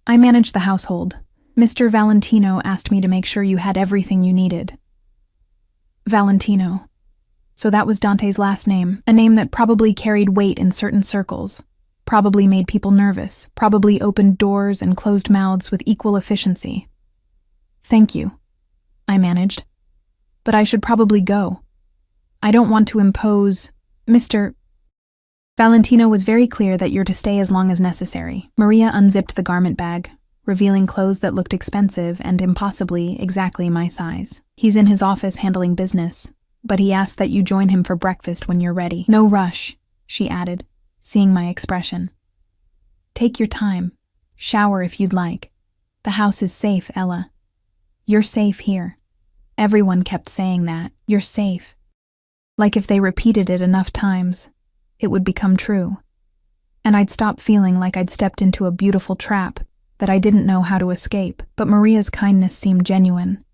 Speaker 1: "I manage the household. Mr. Valentino asked me to make sure you had everything you needed." Valentino. So that was Dante's last name, a name that probably carried weight in certain circles, probably made people nervous, probably opened doors and closed mouths with equal efficiency. "Thank you," I managed. "But I should probably go. I don't want to impose, Mr. Valentino was very clear that you're to stay as long as necessary." Maria unzipped the garment bag, revealing clothes that looked expensive and impossibly exactly my size. "He's in his office handling business, but he asked that you join him for breakfast when you're ready. No rush," she added, seeing my expression. "Take your time. Shower if you'd like. The house is safe, Ella. You're safe here." Everyone kept saying that. "You're safe." Like if they repeated it enough times, it would become true. And I'd stop feeling like I'd stepped into a beautiful trap that I didn't know how to escape. But Maria's kindness seemed genuine,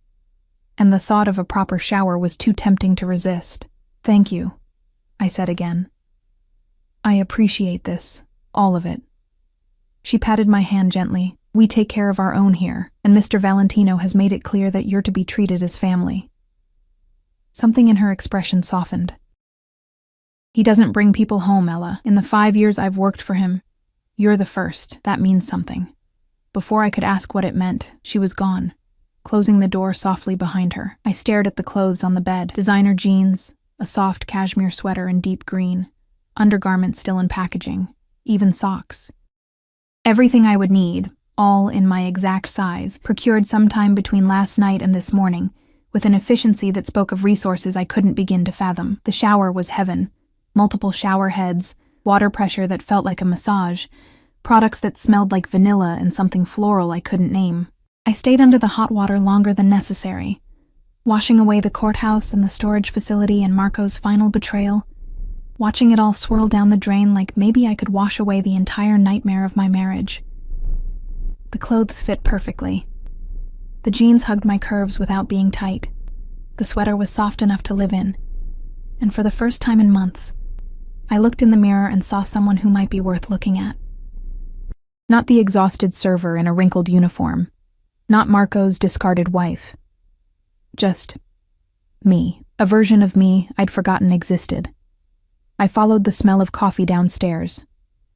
Speaker 1: and the thought of a proper shower was too tempting to resist. "Thank you," I said again. "I appreciate this, all of it." She patted my hand gently. "We take care of our own here, and Mr. Valentino has made it clear that you're to be treated as family." Something in her expression softened. He doesn't bring people home, Ella. In the 5 years I've worked for him, you're the first. That means something. Before I could ask what it meant, she was gone, closing the door softly behind her. I stared at the clothes on the bed. Designer jeans, a soft cashmere sweater in deep green, undergarments still in packaging, even socks. Everything I would need, all in my exact size, procured sometime between last night and this morning, with an efficiency that spoke of resources I couldn't begin to fathom. The shower was heaven. Multiple shower heads, water pressure that felt like a massage, products that smelled like vanilla and something floral I couldn't name. I stayed under the hot water longer than necessary, washing away the courthouse and the storage facility and Marco's final betrayal, watching it all swirl down the drain like maybe I could wash away the entire nightmare of my marriage. The clothes fit perfectly. The jeans hugged my curves without being tight. The sweater was soft enough to live in. And for the first time in months, I looked in the mirror and saw someone who might be worth looking at. Not the exhausted server in a wrinkled uniform. Not Marco's discarded wife. Just me. A version of me I'd forgotten existed. I followed the smell of coffee downstairs,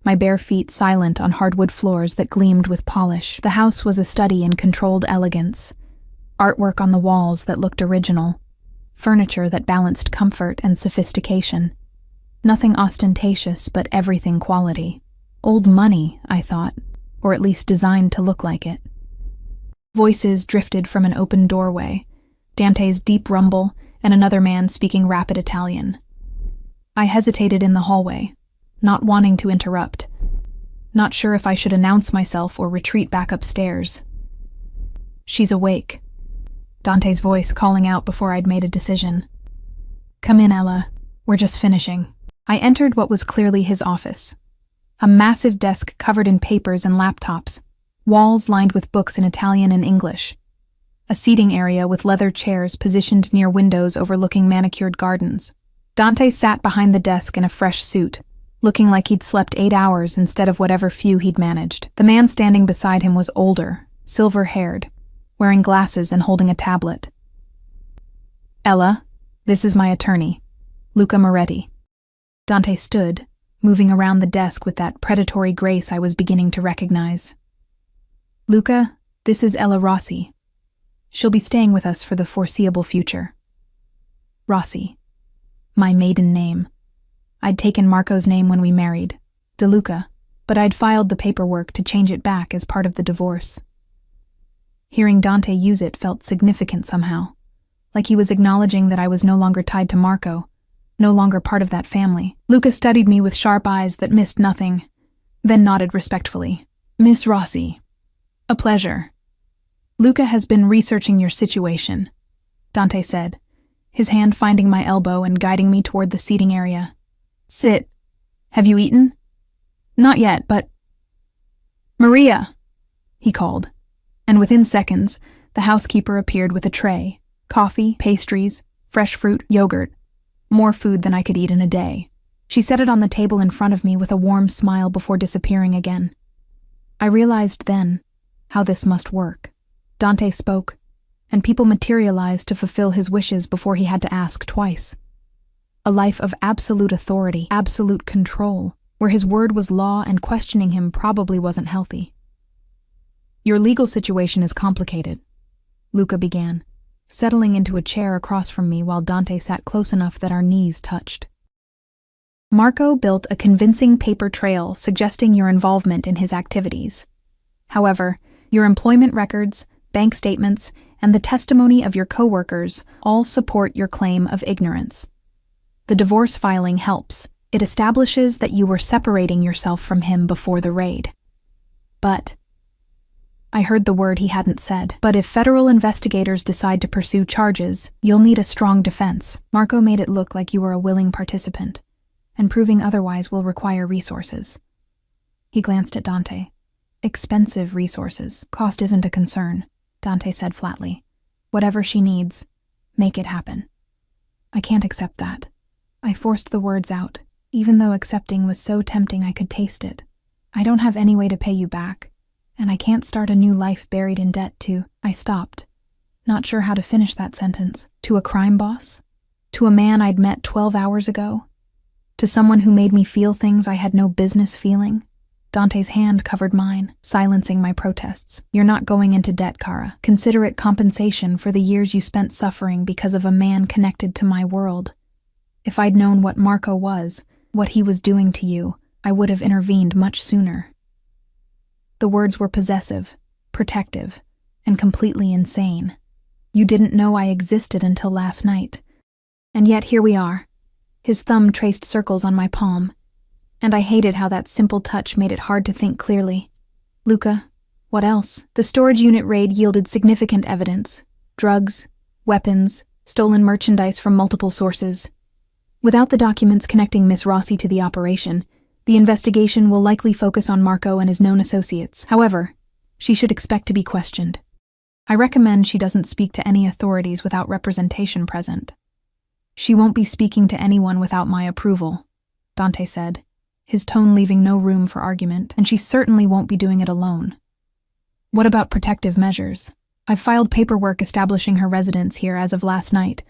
Speaker 1: my bare feet silent on hardwood floors that gleamed with polish. The house was a study in controlled elegance. Artwork on the walls that looked original. Furniture that balanced comfort and sophistication. Nothing ostentatious, but everything quality. Old money, I thought, or at least designed to look like it. Voices drifted from an open doorway, Dante's deep rumble, and another man speaking rapid Italian. I hesitated in the hallway, not wanting to interrupt, not sure if I should announce myself or retreat back upstairs. "She's awake," Dante's voice calling out before I'd made a decision. "Come in, Ella. We're just finishing." I entered what was clearly his office. A massive desk covered in papers and laptops, walls lined with books in Italian and English. A seating area with leather chairs positioned near windows overlooking manicured gardens. Dante sat behind the desk in a fresh suit, looking like he'd slept 8 hours instead of whatever few he'd managed. The man standing beside him was older, silver-haired, wearing glasses and holding a tablet. "Ella, this is my attorney, Luca Moretti." Dante stood, moving around the desk with that predatory grace I was beginning to recognize. "Luca, this is Ella Rossi. She'll be staying with us for the foreseeable future." Rossi. My maiden name. I'd taken Marco's name when we married, De Luca, but I'd filed the paperwork to change it back as part of the divorce. Hearing Dante use it felt significant somehow, like he was acknowledging that I was no longer tied to Marco, no longer part of that family. Luca studied me with sharp eyes that missed nothing, then nodded respectfully. "Miss Rossi, a pleasure. Luca has been researching your situation," Dante said, his hand finding my elbow and guiding me toward the seating area. "Sit. Have you eaten?" "Not yet, but—" "Maria!" he called, and within seconds, the housekeeper appeared with a tray, coffee, pastries, fresh fruit, yogurt, more food than I could eat in a day. She set it on the table in front of me with a warm smile before disappearing again. I realized then how this must work. Dante spoke, and people materialized to fulfill his wishes before he had to ask twice. A life of absolute authority, absolute control, where his word was law and questioning him probably wasn't healthy. "Your legal situation is complicated," Luca began, settling into a chair across from me while Dante sat close enough that our knees touched. "Marco built a convincing paper trail suggesting your involvement in his activities. However, your employment records, bank statements, and the testimony of your coworkers all support your claim of ignorance. The divorce filing helps. It establishes that you were separating yourself from him before the raid. But—" I heard the word he hadn't said. "But if federal investigators decide to pursue charges, you'll need a strong defense. Marco made it look like you were a willing participant, and proving otherwise will require resources." He glanced at Dante. "Expensive resources. Cost isn't a concern," Dante said flatly. "Whatever she needs, make it happen." I can't accept that. I forced the words out, even though accepting was so tempting I could taste it. "I don't have any way to pay you back. And I can't start a new life buried in debt to—" I stopped, not sure how to finish that sentence. "To a crime boss? To a man I'd met 12 hours ago? To someone who made me feel things I had no business feeling? Dante's hand covered mine, silencing my protests. You're not going into debt, Kara. Consider it compensation for the years you spent suffering because of a man connected to my world. If I'd known what Marco was, what he was doing to you, I would have intervened much sooner. The words were possessive, protective, and completely insane. You didn't know I existed until last night. And yet here we are. His thumb traced circles on my palm, and I hated how that simple touch made it hard to think clearly. Luca, what else? The storage unit raid yielded significant evidence. Drugs, weapons, stolen merchandise from multiple sources. Without the documents connecting Miss Rossi to the operation, the investigation will likely focus on Marco and his known associates. However, she should expect to be questioned. I recommend she doesn't speak to any authorities without representation present. She won't be speaking to anyone without my approval, Dante said, his tone leaving no room for argument, and she certainly won't be doing it alone. What about protective measures? I've filed paperwork establishing her residence here as of last night,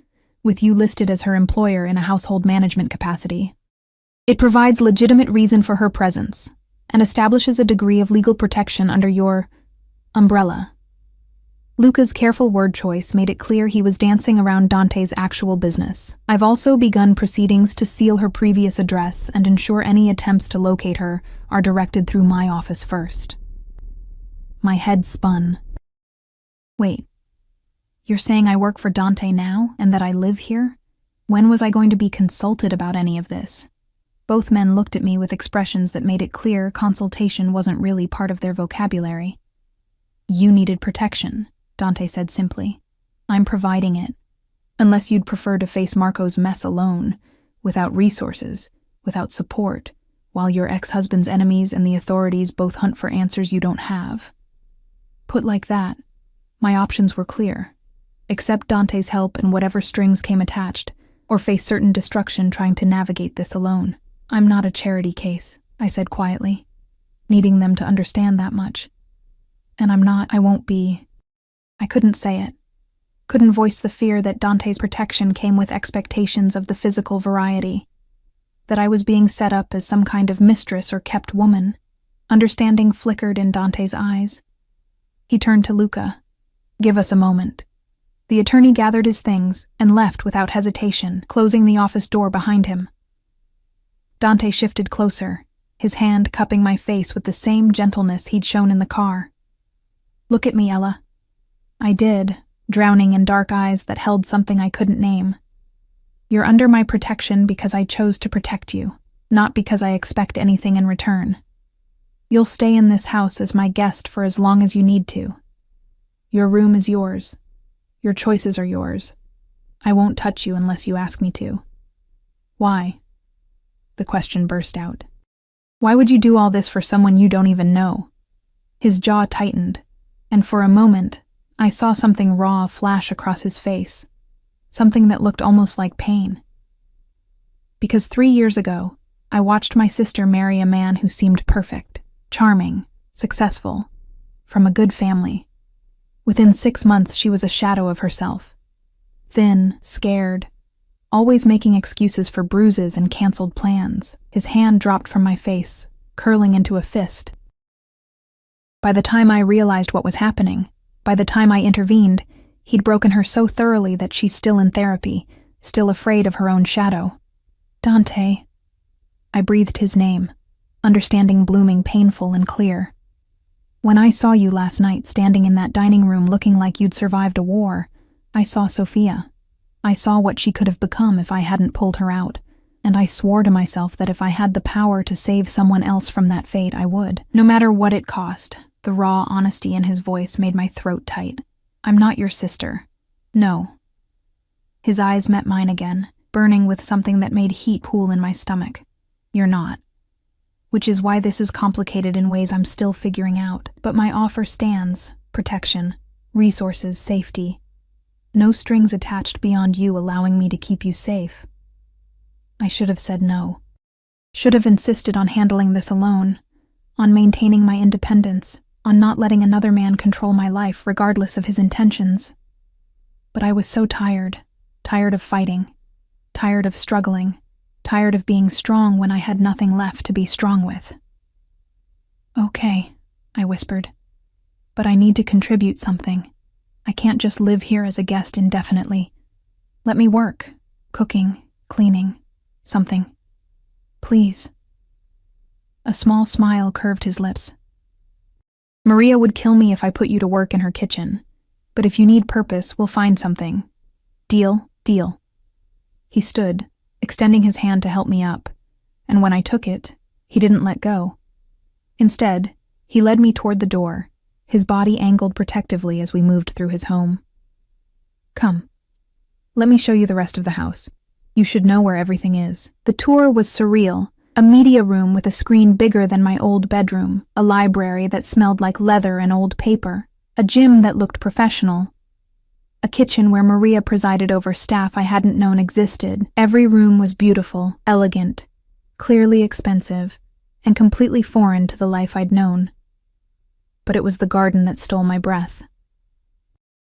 Speaker 1: with you listed as her employer in a household management capacity. It provides legitimate reason for her presence, and establishes a degree of legal protection under your umbrella. Luca's careful word choice made it clear he was dancing around Dante's actual business. I've also begun proceedings to seal her previous address and ensure any attempts to locate her are directed through my office first. My head spun. Wait, you're saying I work for Dante now and that I live here? When was I going to be consulted about any of this? Both men looked at me with expressions that made it clear consultation wasn't really part of their vocabulary. You needed protection, Dante said simply. I'm providing it. Unless you'd prefer to face Marco's mess alone, without resources, without support, while your ex-husband's enemies and the authorities both hunt for answers you don't have. Put like that, my options were clear. Accept Dante's help and whatever strings came attached, or face certain destruction trying to navigate this alone. I'm not a charity case, I said quietly, needing them to understand that much. And I won't be. I couldn't say it. Couldn't voice the fear that Dante's protection came with expectations of the physical variety. That I was being set up as some kind of mistress or kept woman. Understanding flickered in Dante's eyes. He turned to Luca. Give us a moment. The attorney gathered his things and left without hesitation, closing the office door behind him. Dante shifted closer, his hand cupping my face with the same gentleness he'd shown in the car. Look at me, Ella. I did, drowning in dark eyes that held something I couldn't name. You're under my protection because I chose to protect you, not because I expect anything in return. You'll stay in this house as my guest for as long as you need to. Your room is yours. Your choices are yours. I won't touch you unless you ask me to. Why? The question burst out. Why would you do all this for someone you don't even know? His jaw tightened, and for a moment, I saw something raw flash across his face, something that looked almost like pain. Because 3 years ago, I watched my sister marry a man who seemed perfect, charming, successful, from a good family. Within 6 months, she was a shadow of herself. Thin, scared, always making excuses for bruises and canceled plans. His hand dropped from my face, curling into a fist. By the time I realized what was happening, by the time I intervened, he'd broken her so thoroughly that she's still in therapy, still afraid of her own shadow. Dante. I breathed his name, understanding blooming painful and clear. When I saw you last night standing in that dining room looking like you'd survived a war, I saw Sophia. I saw what she could have become if I hadn't pulled her out, and I swore to myself that if I had the power to save someone else from that fate, I would. No matter what it cost. The raw honesty in his voice made my throat tight. I'm not your sister. No. His eyes met mine again, burning with something that made heat pool in my stomach. You're not. Which is why this is complicated in ways I'm still figuring out. But my offer stands. Protection, resources, safety. No strings attached beyond you allowing me to keep you safe. I should have said no. Should have insisted on handling this alone, on maintaining my independence, on not letting another man control my life regardless of his intentions. But I was so tired of fighting, tired of struggling, tired of being strong when I had nothing left to be strong with. "Okay," I whispered, "but I need to contribute something. I can't just live here as a guest indefinitely. Let me work, cooking, cleaning, something. Please." A small smile curved his lips. "Maria would kill me if I put you to work in her kitchen, but if you need purpose, we'll find something. Deal, deal." He stood, extending his hand to help me up, and when I took it, he didn't let go. Instead, he led me toward the door, his body angled protectively as we moved through his home. "Come. Let me show you the rest of the house. You should know where everything is." The tour was surreal. A media room with a screen bigger than my old bedroom, a library that smelled like leather and old paper, a gym that looked professional, a kitchen where Maria presided over staff I hadn't known existed. Every room was beautiful, elegant, clearly expensive, and completely foreign to the life I'd known. But it was the garden that stole my breath.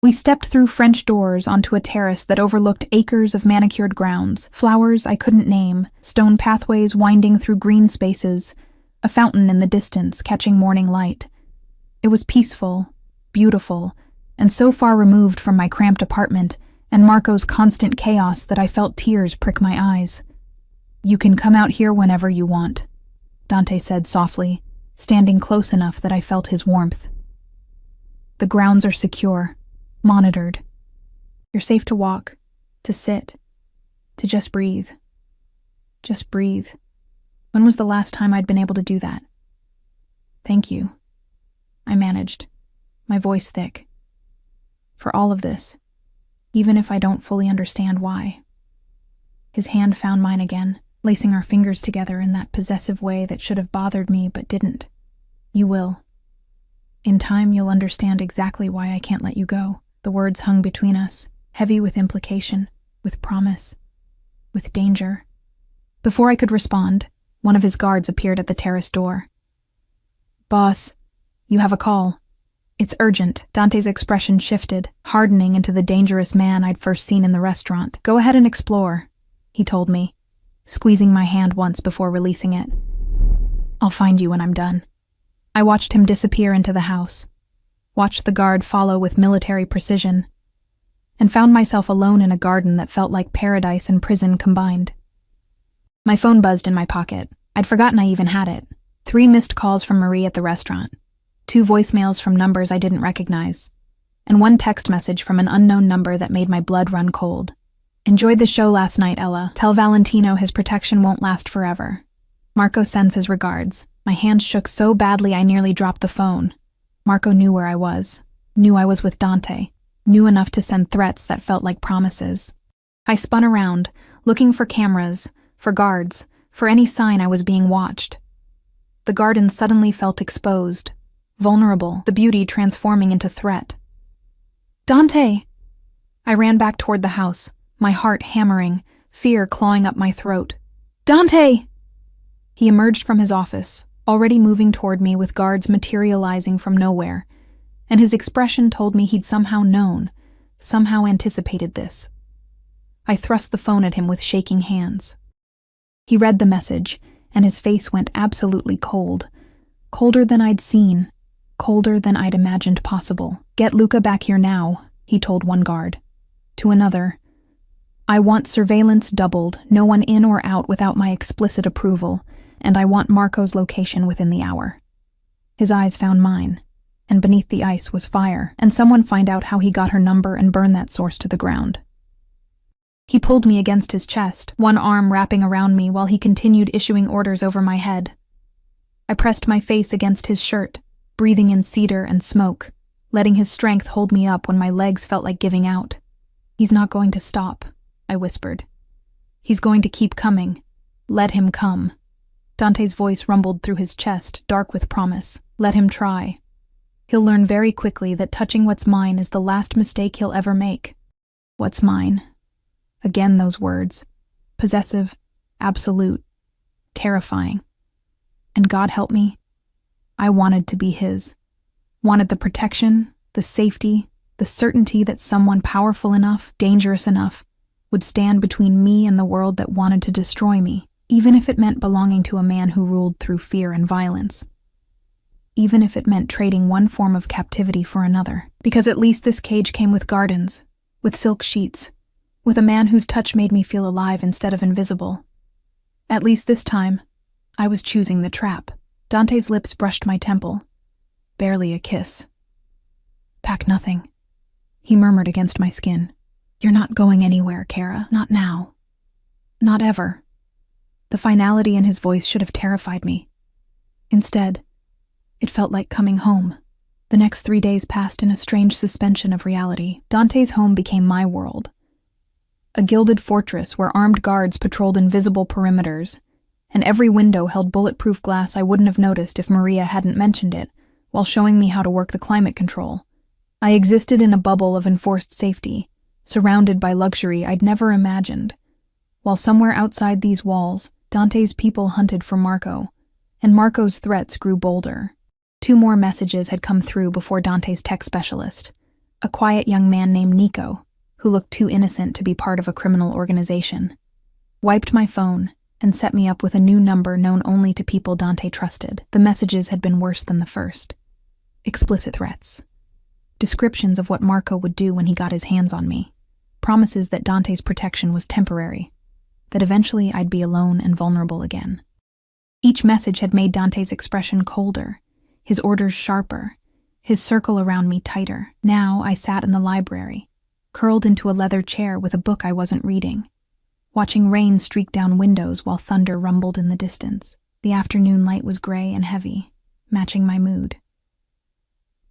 Speaker 1: We stepped through French doors onto a terrace that overlooked acres of manicured grounds, flowers I couldn't name, stone pathways winding through green spaces, a fountain in the distance catching morning light. It was peaceful, beautiful, and so far removed from my cramped apartment and Marco's constant chaos that I felt tears prick my eyes. "You can come out here whenever you want," Dante said softly, standing close enough that I felt his warmth. "The grounds are secure. Monitored. You're safe to walk, to sit, to just breathe. Just breathe. When was the last time I'd been able to do that?" "Thank you," I managed, my voice thick. "For all of this, even if I don't fully understand why." His hand found mine again, lacing our fingers together in that possessive way that should have bothered me but didn't. "You will. In time, you'll understand exactly why I can't let you go." The words hung between us, heavy with implication, with promise, with danger. Before I could respond, one of his guards appeared at the terrace door. "Boss, you have a call. It's urgent." Dante's expression shifted, hardening into the dangerous man I'd first seen in the restaurant. "Go ahead and explore," he told me, squeezing my hand once before releasing it. "I'll find you when I'm done." I watched him disappear into the house, watched the guard follow with military precision, and found myself alone in a garden that felt like paradise and prison combined. My phone buzzed in my pocket. I'd forgotten I even had it. 3 missed calls from Marie at the restaurant, 2 voicemails from numbers I didn't recognize, and 1 text message from an unknown number that made my blood run cold. "Enjoyed the show last night, Ella. Tell Valentino his protection won't last forever. Marco sends his regards." My hands shook so badly I nearly dropped the phone. Marco knew where I was, knew I was with Dante, knew enough to send threats that felt like promises. I spun around, looking for cameras, for guards, for any sign I was being watched. The garden suddenly felt exposed, vulnerable, the beauty transforming into threat. "Dante!" I ran back toward the house, my heart hammering, fear clawing up my throat. "Dante!" He emerged from his office, already moving toward me with guards materializing from nowhere, and his expression told me he'd somehow known, somehow anticipated this. I thrust the phone at him with shaking hands. He read the message, and his face went absolutely cold. Colder than I'd seen, colder than I'd imagined possible. "Get Luca back here now," he told one guard. To another, "I want surveillance doubled, no one in or out without my explicit approval, and I want Marco's location within the hour." His eyes found mine, and beneath the ice was fire, and someone find out how he got her number and burn that source to the ground. He pulled me against his chest, one arm wrapping around me while he continued issuing orders over my head. I pressed my face against his shirt, breathing in cedar and smoke, letting his strength hold me up when my legs felt like giving out. "He's not going to stop," I whispered. "He's going to keep coming. Let him come." Dante's voice rumbled through his chest, dark with promise. "Let him try. He'll learn very quickly that touching what's mine is the last mistake he'll ever make." What's mine? Again those words. Possessive, absolute, terrifying. And God help me, I wanted to be his. Wanted the protection, the safety, the certainty that someone powerful enough, dangerous enough, would stand between me and the world that wanted to destroy me, even if it meant belonging to a man who ruled through fear and violence. Even if it meant trading one form of captivity for another. Because at least this cage came with gardens, with silk sheets, with a man whose touch made me feel alive instead of invisible. At least this time, I was choosing the trap. Dante's lips brushed my temple. Barely a kiss. "Pack nothing," he murmured against my skin. "You're not going anywhere, Kara. Not now. Not ever." The finality in his voice should have terrified me. Instead, it felt like coming home. The next 3 days passed in a strange suspension of reality. Dante's home became my world. A gilded fortress where armed guards patrolled invisible perimeters, and every window held bulletproof glass I wouldn't have noticed if Maria hadn't mentioned it, while showing me how to work the climate control. I existed in a bubble of enforced safety, surrounded by luxury I'd never imagined. While somewhere outside these walls, Dante's people hunted for Marco, and Marco's threats grew bolder. 2 more messages had come through before Dante's tech specialist, a quiet young man named Nico, who looked too innocent to be part of a criminal organization, wiped my phone and set me up with a new number known only to people Dante trusted. The messages had been worse than the first. Explicit threats. Descriptions of what Marco would do when he got his hands on me. Promises that Dante's protection was temporary, that eventually I'd be alone and vulnerable again. Each message had made Dante's expression colder, his orders sharper, his circle around me tighter. Now I sat in the library, curled into a leather chair with a book I wasn't reading, watching rain streak down windows while thunder rumbled in the distance. The afternoon light was gray and heavy, matching my mood.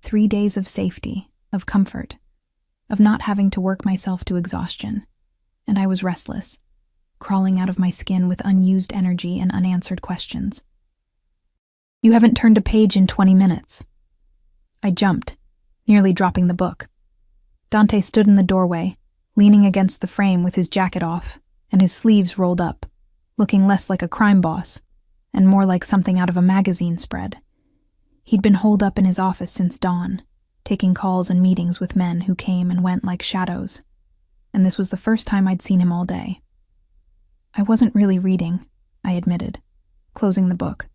Speaker 1: 3 days of safety, of comfort, of not having to work myself to exhaustion, and I was restless, crawling out of my skin with unused energy and unanswered questions. "You haven't turned a page in 20 minutes. I jumped, nearly dropping the book. Dante stood in the doorway, leaning against the frame with his jacket off and his sleeves rolled up, looking less like a crime boss and more like something out of a magazine spread. He'd been holed up in his office since dawn, taking calls and meetings with men who came and went like shadows, and this was the first time I'd seen him all day. I wasn't really reading, I admitted, closing the book.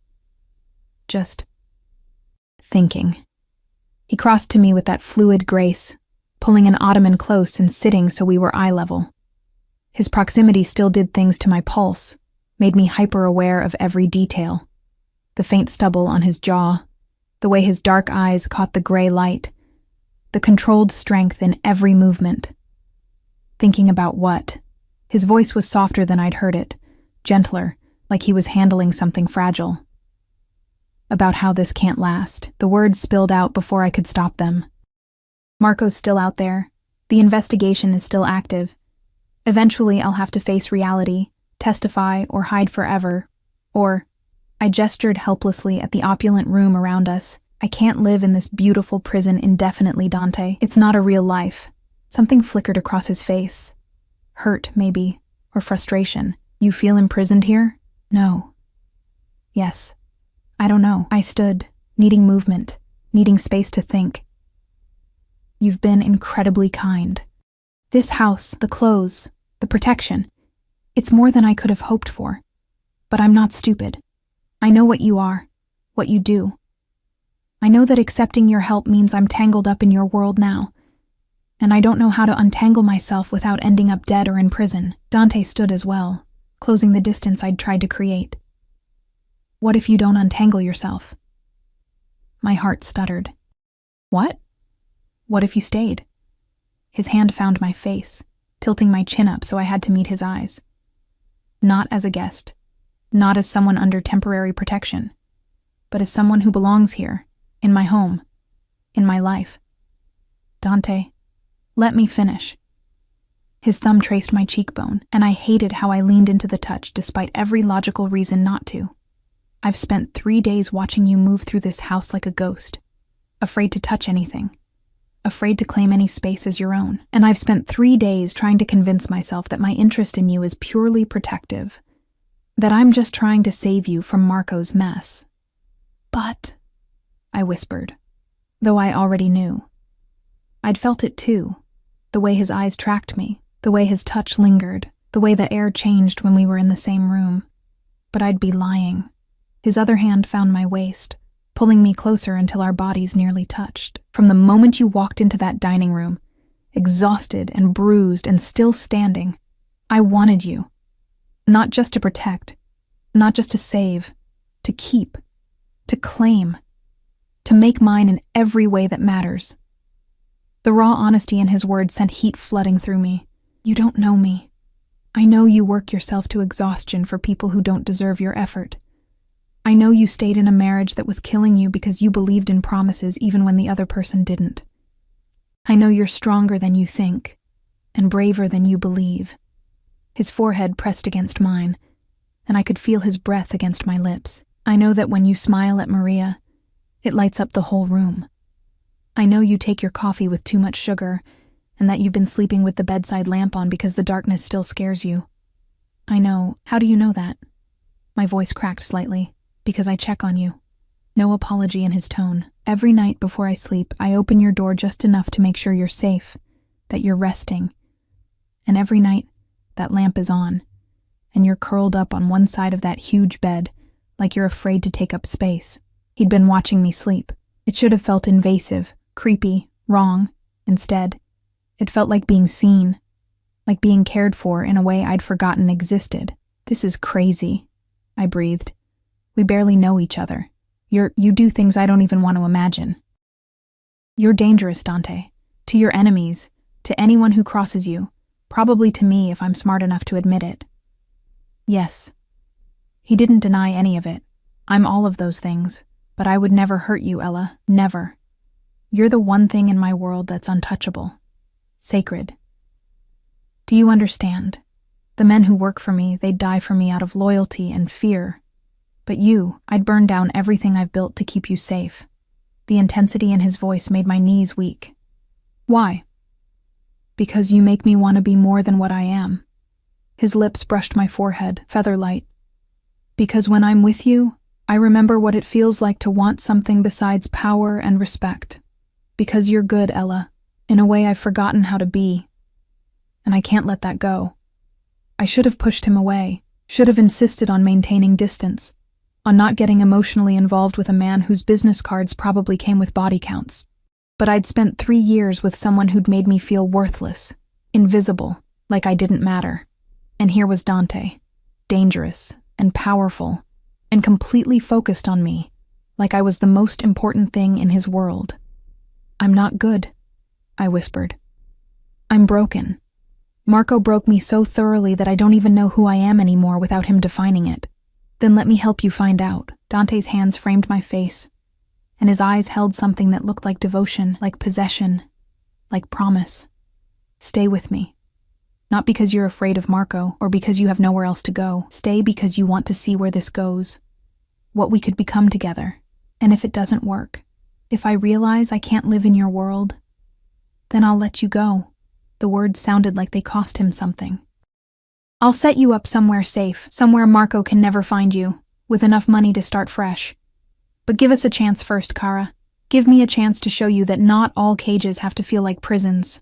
Speaker 1: Just thinking. He crossed to me with that fluid grace, pulling an ottoman close and sitting so we were eye level. His proximity still did things to my pulse, made me hyper-aware of every detail. The faint stubble on his jaw, the way his dark eyes caught the gray light, the controlled strength in every movement. Thinking about what? His voice was softer than I'd heard it, gentler, like he was handling something fragile. About how this can't last. The words spilled out before I could stop them. Marco's still out there. The investigation is still active. Eventually I'll have to face reality, testify, or hide forever. Or, I gestured helplessly at the opulent room around us. I can't live in this beautiful prison indefinitely, Dante. It's not a real life. Something flickered across his face. Hurt, maybe, or frustration. You feel imprisoned here? No. Yes. I don't know. I stood, needing movement, needing space to think. You've been incredibly kind. This house, the clothes, the protection, it's more than I could have hoped for. But I'm not stupid. I know what you are, what you do. I know that accepting your help means I'm tangled up in your world now, and I don't know how to untangle myself without ending up dead or in prison. Dante stood as well, closing the distance I'd tried to create. What if you don't untangle yourself? My heart stuttered. What? What if you stayed? His hand found my face, tilting my chin up so I had to meet his eyes. Not as a guest, not as someone under temporary protection, but as someone who belongs here, in my home, in my life. Dante, let me finish. His thumb traced my cheekbone, and I hated how I leaned into the touch despite every logical reason not to. I've spent 3 days watching you move through this house like a ghost, afraid to touch anything, afraid to claim any space as your own. And I've spent 3 days trying to convince myself that my interest in you is purely protective, that I'm just trying to save you from Marco's mess. But, I whispered, though I already knew. I'd felt it too, the way his eyes tracked me, The way his touch lingered, the way the air changed when we were in the same room. But I'd be lying. His other hand found my waist, pulling me closer until our bodies nearly touched. From the moment you walked into that dining room, exhausted and bruised and still standing, I wanted you. Not just to protect, not just to save, to keep, to claim, to make mine in every way that matters. The raw honesty in his words sent heat flooding through me. You don't know me. I know you work yourself to exhaustion for people who don't deserve your effort. I know you stayed in a marriage that was killing you because you believed in promises even when the other person didn't. I know you're stronger than you think, and braver than you believe. His forehead pressed against mine, and I could feel his breath against my lips. I know that when you smile at Maria, it lights up the whole room. I know you take your coffee with too much sugar, and that you've been sleeping with the bedside lamp on because the darkness still scares you. I know. How do you know that? My voice cracked slightly. Because I check on you. No apology in his tone. Every night before I sleep, I open your door just enough to make sure you're safe, that you're resting. And every night, that lamp is on, and you're curled up on one side of that huge bed, like you're afraid to take up space. He'd been watching me sleep. It should have felt invasive, creepy, wrong. Instead, it felt like being seen, like being cared for in a way I'd forgotten existed. This is crazy, I breathed. We barely know each other. You do things I don't even want to imagine. You're dangerous, Dante. To your enemies, to anyone who crosses you, probably to me if I'm smart enough to admit it. Yes. He didn't deny any of it. I'm all of those things, but I would never hurt you, Ella. Never. You're the one thing in my world that's untouchable. Sacred. Do you understand? The men who work for me, they'd die for me out of loyalty and fear. But you, I'd burn down everything I've built to keep you safe. The intensity in his voice made my knees weak. Why? Because you make me want to be more than what I am. His lips brushed my forehead, feather-light. Because when I'm with you, I remember what it feels like to want something besides power and respect. Because you're good, Ella, in a way I've forgotten how to be. And I can't let that go. I should have pushed him away, should have insisted on maintaining distance, on not getting emotionally involved with a man whose business cards probably came with body counts. But I'd spent 3 years with someone who'd made me feel worthless, invisible, like I didn't matter. And here was Dante, dangerous and powerful, and completely focused on me, like I was the most important thing in his world. I'm not good, I whispered. I'm broken. Marco broke me so thoroughly that I don't even know who I am anymore without him defining it. Then let me help you find out. Dante's hands framed my face, and his eyes held something that looked like devotion, like possession, like promise. Stay with me. Not because you're afraid of Marco, or because you have nowhere else to go. Stay because you want to see where this goes, what we could become together. And if it doesn't work, if I realize I can't live in your world, then I'll let you go. The words sounded like they cost him something. I'll set you up somewhere safe, somewhere Marco can never find you, with enough money to start fresh. But give us a chance first, Kara. Give me a chance to show you that not all cages have to feel like prisons.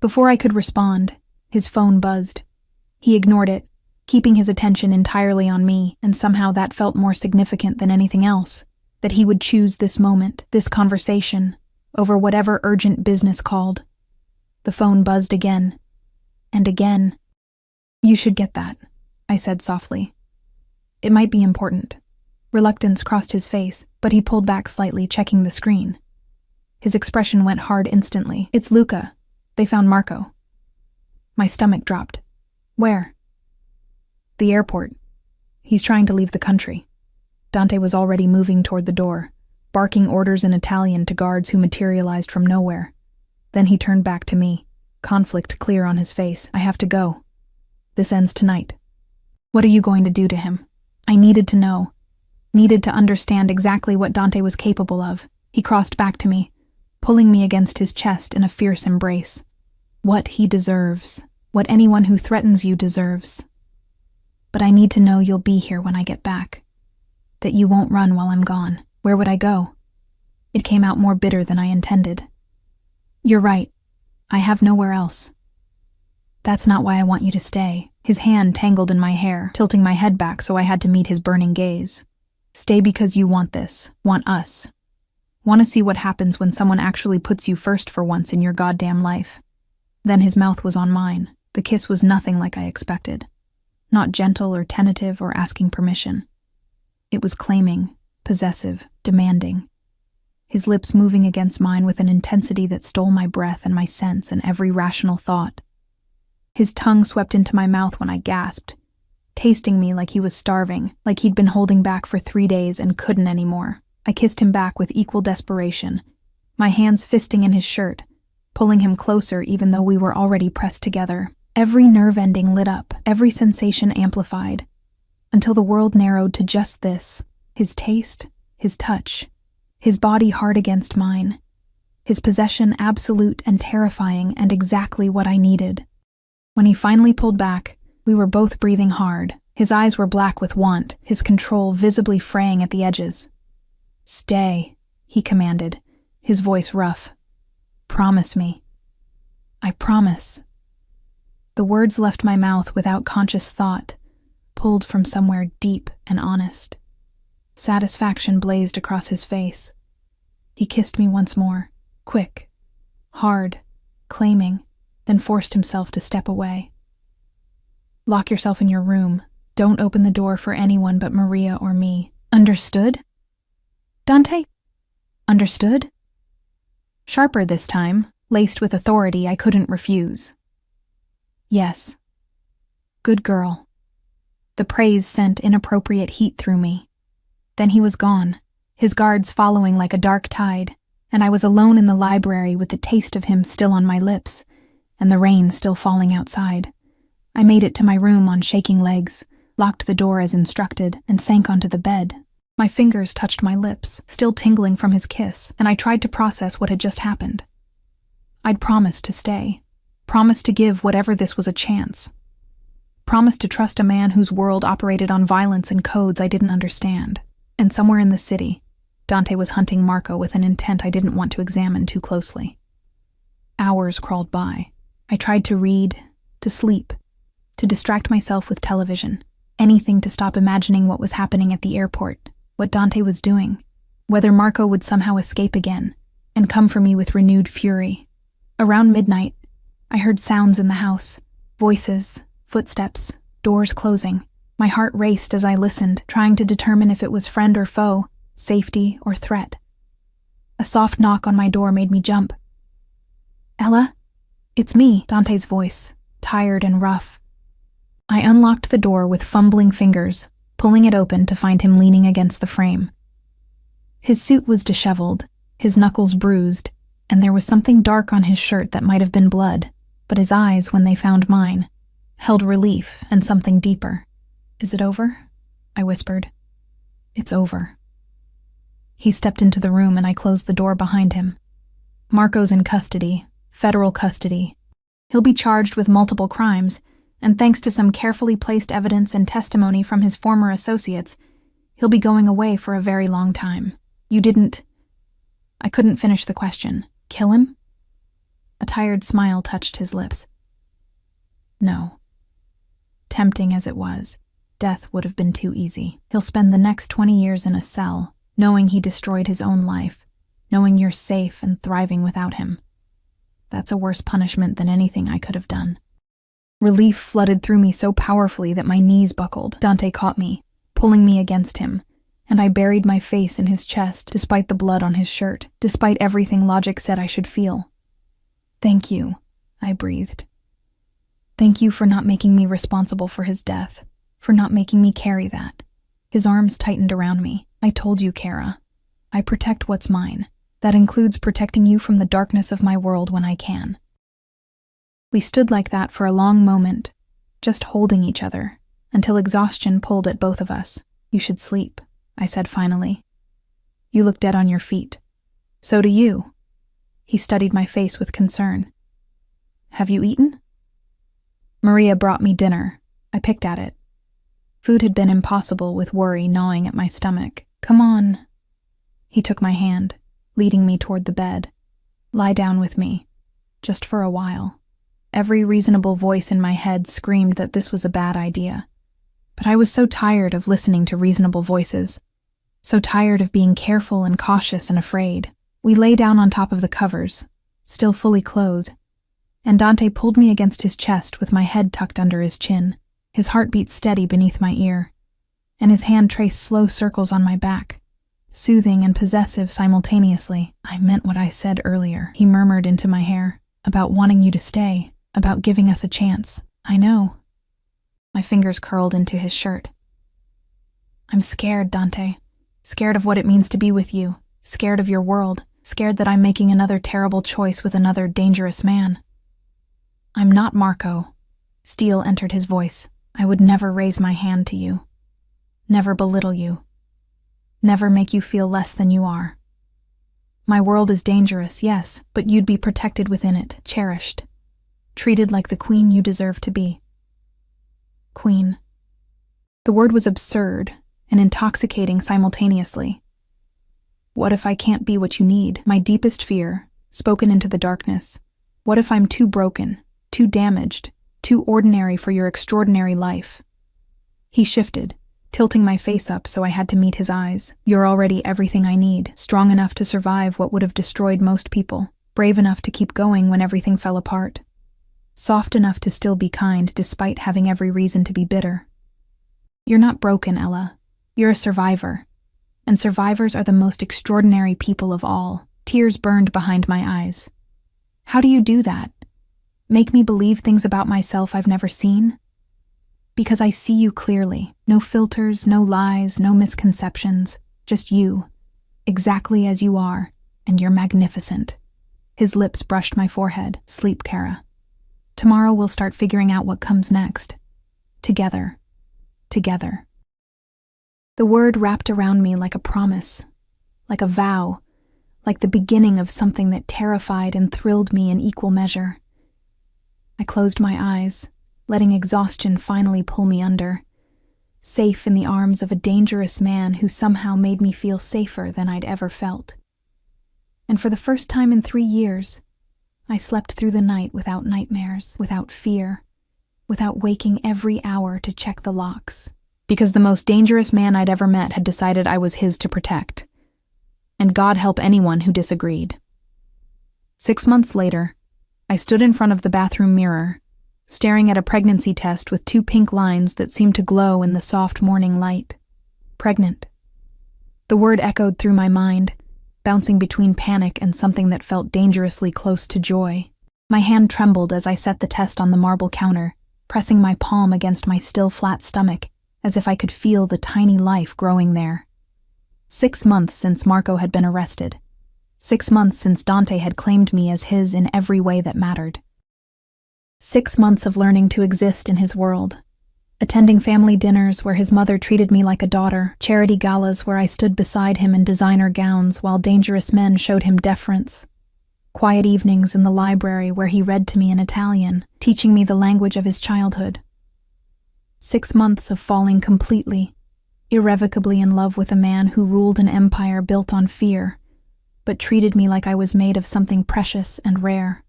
Speaker 1: Before I could respond, his phone buzzed. He ignored it, keeping his attention entirely on me, and somehow that felt more significant than anything else, that he would choose this moment, this conversation, over whatever urgent business called. The phone buzzed again, and again. You should get that, I said softly. It might be important. Reluctance crossed his face, but he pulled back slightly, checking the screen. His expression went hard instantly. It's Luca. They found Marco. My stomach dropped. Where? The airport. He's trying to leave the country. Dante was already moving toward the door, barking orders in Italian to guards who materialized from nowhere. Then he turned back to me, conflict clear on his face. I have to go. This ends tonight. What are you going to do to him? I needed to know. Needed to understand exactly what Dante was capable of. He crossed back to me, pulling me against his chest in a fierce embrace. What he deserves. What anyone who threatens you deserves. But I need to know you'll be here when I get back. That you won't run while I'm gone. Where would I go? It came out more bitter than I intended. You're right. I have nowhere else. That's not why I want you to stay. His hand tangled in my hair, tilting my head back so I had to meet his burning gaze. Stay because you want this, want us. Want to see what happens when someone actually puts you first for once in your goddamn life. Then his mouth was on mine. The kiss was nothing like I expected. Not gentle or tentative or asking permission. It was claiming, possessive, demanding. His lips moving against mine with an intensity that stole my breath and my sense and every rational thought. His tongue swept into my mouth when I gasped, tasting me like he was starving, like he'd been holding back for 3 days and couldn't anymore. I kissed him back with equal desperation, my hands fisting in his shirt, pulling him closer even though we were already pressed together. Every nerve ending lit up, every sensation amplified, until the world narrowed to just this: his taste, his touch, his body hard against mine, his possession absolute and terrifying and exactly what I needed. When he finally pulled back, we were both breathing hard. His eyes were black with want, his control visibly fraying at the edges. "Stay," he commanded, his voice rough. "Promise me." "I promise." The words left my mouth without conscious thought, pulled from somewhere deep and honest. Satisfaction blazed across his face. He kissed me once more, quick, hard, claiming, then forced himself to step away. "Lock yourself in your room. Don't open the door for anyone but Maria or me. Understood?" "Dante? Understood?" Sharper this time, laced with authority I couldn't refuse. "Yes." "Good girl." The praise sent inappropriate heat through me. Then he was gone, his guards following like a dark tide, and I was alone in the library with the taste of him still on my lips, and the rain still falling outside. I made it to my room on shaking legs, locked the door as instructed, and sank onto the bed. My fingers touched my lips, still tingling from his kiss, and I tried to process what had just happened. I'd promised to stay, promised to give whatever this was a chance, promised to trust a man whose world operated on violence and codes I didn't understand. And somewhere in the city, Dante was hunting Marco with an intent I didn't want to examine too closely. Hours crawled by. I tried to read, to sleep, to distract myself with television, anything to stop imagining what was happening at the airport, what Dante was doing, whether Marco would somehow escape again and come for me with renewed fury. Around midnight, I heard sounds in the house, voices, footsteps, doors closing. My heart raced as I listened, trying to determine if it was friend or foe, safety or threat. A soft knock on my door made me jump. "Ella?" "It's me," Dante's voice, tired and rough. I unlocked the door with fumbling fingers, pulling it open to find him leaning against the frame. His suit was disheveled, his knuckles bruised, and there was something dark on his shirt that might have been blood, but his eyes, when they found mine, held relief and something deeper. "Is it over?" I whispered. "It's over." He stepped into the room and I closed the door behind him. "Marco's in custody, federal custody. He'll be charged with multiple crimes, and thanks to some carefully placed evidence and testimony from his former associates, he'll be going away for a very long time. You didn't—" I couldn't finish the question. "Kill him?" A tired smile touched his lips. "No." Tempting as it was, death would have been too easy. He'll spend the next 20 years in a cell, knowing he destroyed his own life, knowing you're safe and thriving without him. That's a worse punishment than anything I could have done. Relief flooded through me so powerfully that my knees buckled. Dante caught me, pulling me against him, and I buried my face in his chest despite the blood on his shirt, despite everything logic said I should feel. "Thank you," I breathed. "Thank you for not making me responsible for his death, for not making me carry that." His arms tightened around me. "I told you, Kara. I protect what's mine. That includes protecting you from the darkness of my world when I can." We stood like that for a long moment, just holding each other, until exhaustion pulled at both of us. "You should sleep," I said finally. "You look dead on your feet. So do you." He studied my face with concern. "Have you eaten?" Maria brought me dinner. I picked at it. Food had been impossible with worry gnawing at my stomach. "Come on." He took my hand, leading me toward the bed. "Lie down with me, just for a while. Every reasonable voice in my head screamed that this was a bad idea. But I was so tired of listening to reasonable voices, so tired of being careful and cautious and afraid. We lay down on top of the covers, still fully clothed, and Dante pulled me against his chest with my head tucked under his chin, his heartbeat steady beneath my ear, and his hand traced slow circles on my back, soothing and possessive simultaneously. "I meant what I said earlier," he murmured into my hair, "about wanting you to stay, about giving us a chance. I know." My fingers curled into his shirt. "I'm scared, Dante. Scared of what it means to be with you. Scared of your world. Scared that I'm making another terrible choice with another dangerous man." "I'm not Marco." Steel entered his voice. "I would never raise my hand to you. Never belittle you. Never make you feel less than you are. My world is dangerous, yes, but you'd be protected within it, cherished, treated like the queen you deserve to be." Queen. The word was absurd and intoxicating simultaneously. What if I can't be what you need? My deepest fear, spoken into the darkness. What if I'm too broken, too damaged, too ordinary for your extraordinary life? He shifted, tilting my face up so I had to meet his eyes. "You're already everything I need, strong enough to survive what would have destroyed most people, brave enough to keep going when everything fell apart, soft enough to still be kind despite having every reason to be bitter. You're not broken, Ella. You're a survivor. And survivors are the most extraordinary people of all." Tears burned behind my eyes. "How do you do that? Make me believe things about myself I've never seen? Because I see you clearly. No filters, no lies, no misconceptions. Just you. Exactly as you are, and you're magnificent." His lips brushed my forehead. "Sleep, Kara. Tomorrow we'll start figuring out what comes next. Together. Together." The word wrapped around me like a promise, like a vow, like the beginning of something that terrified and thrilled me in equal measure. I closed my eyes, letting exhaustion finally pull me under, safe in the arms of a dangerous man who somehow made me feel safer than I'd ever felt. And for the first time in 3 years, I slept through the night without nightmares, without fear, without waking every hour to check the locks. Because the most dangerous man I'd ever met had decided I was his to protect. And God help anyone who disagreed. 6 months later, I stood in front of the bathroom mirror, staring at a pregnancy test with 2 pink lines that seemed to glow in the soft morning light. Pregnant. The word echoed through my mind, bouncing between panic and something that felt dangerously close to joy. My hand trembled as I set the test on the marble counter, pressing my palm against my still flat stomach, as if I could feel the tiny life growing there. 6 months since Marco had been arrested. 6 months since Dante had claimed me as his in every way that mattered. 6 months of learning to exist in his world. Attending family dinners where his mother treated me like a daughter, charity galas where I stood beside him in designer gowns while dangerous men showed him deference. Quiet evenings in the library where he read to me in Italian, teaching me the language of his childhood. 6 months of falling completely, irrevocably in love with a man who ruled an empire built on fear, but treated me like I was made of something precious and rare.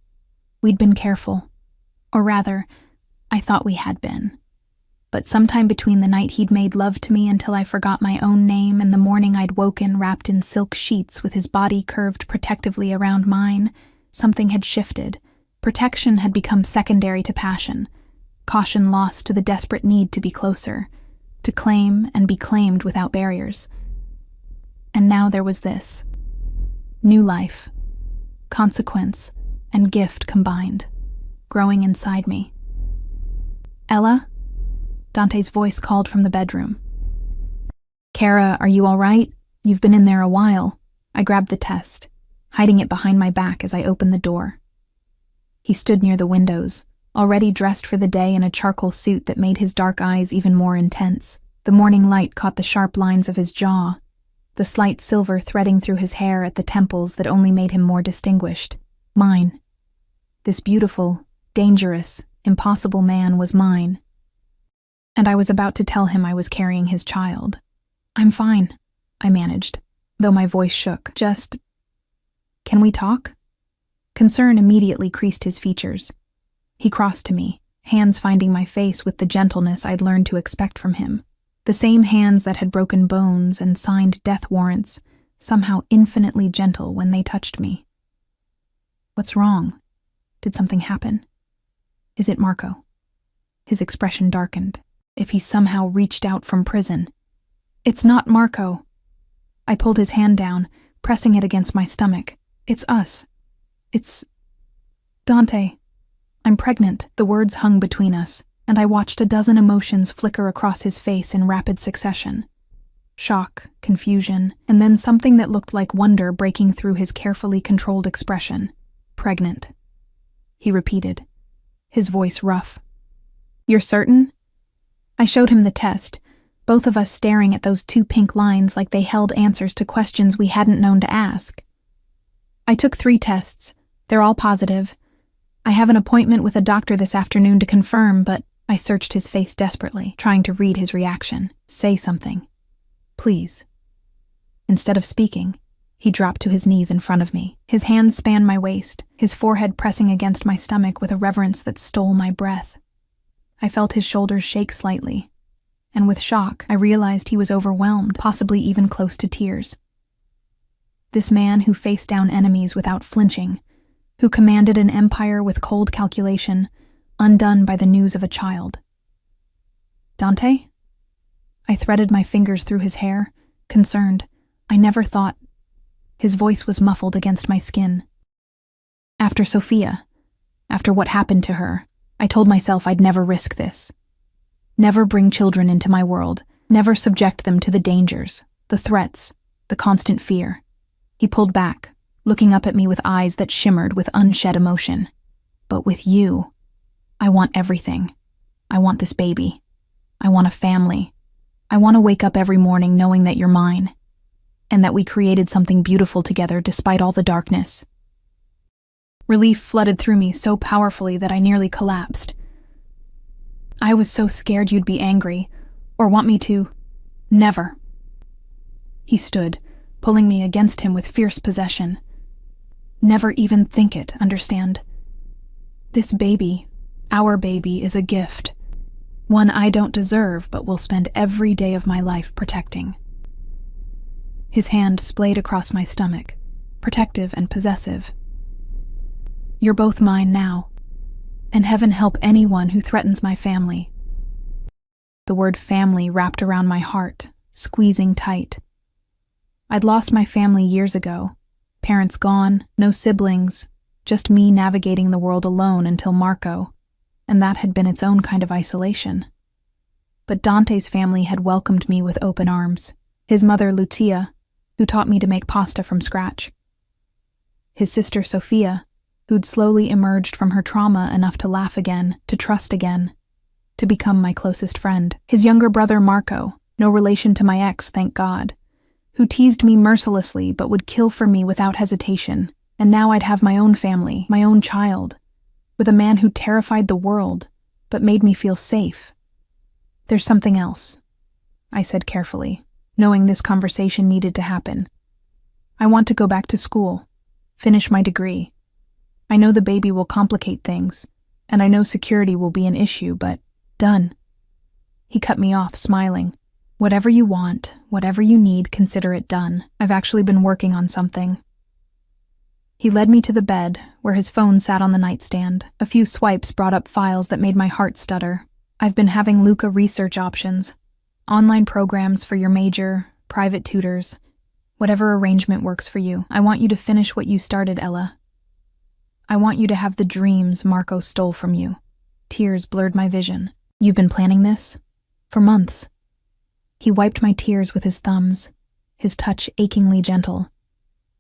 Speaker 1: We'd been careful. Or rather, I thought we had been. But sometime between the night he'd made love to me until I forgot my own name and the morning I'd woken wrapped in silk sheets with his body curved protectively around mine, something had shifted. Protection had become secondary to passion. Caution lost to the desperate need to be closer, to claim and be claimed without barriers. And now there was this. New life, consequence, and gift combined, growing inside me. "Ella?" Dante's voice called from the bedroom. "Kara, are you all right? You've been in there a while." I grabbed the test, hiding it behind my back as I opened the door. He stood near the windows, already dressed for the day in a charcoal suit that made his dark eyes even more intense. The morning light caught the sharp lines of his jaw, the slight silver threading through his hair at the temples that only made him more distinguished. Mine. This beautiful, dangerous, impossible man was mine. And I was about to tell him I was carrying his child. "I'm fine," I managed, though my voice shook. "Can we talk?" Concern immediately creased his features. He crossed to me, hands finding my face with the gentleness I'd learned to expect from him. The same hands that had broken bones and signed death warrants, somehow infinitely gentle when they touched me. "What's wrong? Did something happen? Is it Marco?" His expression darkened. If he somehow reached out from prison. "It's not Marco." I pulled his hand down, pressing it against my stomach. "It's us. It's Dante. I'm pregnant." The words hung between us, and I watched a dozen emotions flicker across his face in rapid succession. Shock, confusion, and then something that looked like wonder breaking through his carefully controlled expression. "Pregnant," he repeated, his voice rough. "You're certain?" I showed him the test, both of us staring at those 2 pink lines like they held answers to questions we hadn't known to ask. "I took 3 tests. They're all positive. I have an appointment with a doctor this afternoon to confirm," but I searched his face desperately, trying to read his reaction. "Say something. Please." Instead of speaking, he dropped to his knees in front of me. His hands spanned my waist, his forehead pressing against my stomach with a reverence that stole my breath. I felt his shoulders shake slightly, and with shock, I realized he was overwhelmed, possibly even close to tears. This man who faced down enemies without flinching, who commanded an empire with cold calculation, undone by the news of a child. "Dante?" I threaded my fingers through his hair, concerned. I never thought. His voice was muffled against my skin. "After Sophia, after what happened to her, I told myself I'd never risk this. Never bring children into my world, never subject them to the dangers, the threats, the constant fear." He pulled back, looking up at me with eyes that shimmered with unshed emotion. "But with you, I want everything. I want this baby. I want a family. I want to wake up every morning knowing that you're mine, and that we created something beautiful together despite all the darkness." Relief flooded through me so powerfully that I nearly collapsed. "I was so scared you'd be angry, or want me to. Never." He stood, pulling me against him with fierce possession. "Never even think it, understand? This baby, our baby, is a gift. One I don't deserve, but will spend every day of my life protecting." His hand splayed across my stomach, protective and possessive. "You're both mine now, and heaven help anyone who threatens my family." The word family wrapped around my heart, squeezing tight. I'd lost my family years ago, parents gone, no siblings, just me navigating the world alone until Marco, and that had been its own kind of isolation. But Dante's family had welcomed me with open arms. His mother, Lucia, who taught me to make pasta from scratch. His sister, Sophia, who'd slowly emerged from her trauma enough to laugh again, to trust again, to become my closest friend. His younger brother, Marco, no relation to my ex, thank God, who teased me mercilessly but would kill for me without hesitation. And now I'd have my own family, my own child, with a man who terrified the world, but made me feel safe. "There's something else," I said carefully, knowing this conversation needed to happen. "I want to go back to school, finish my degree. I know the baby will complicate things, and I know security will be an issue, but done." He cut me off, smiling. "Whatever you want, whatever you need, consider it done. I've actually been working on something." He led me to the bed, where his phone sat on the nightstand. A few swipes brought up files that made my heart stutter. "I've been having Luca research options. Online programs for your major, private tutors, whatever arrangement works for you. I want you to finish what you started, Ella. I want you to have the dreams Marco stole from you." Tears blurred my vision. "You've been planning this? For months." He wiped my tears with his thumbs, his touch achingly gentle.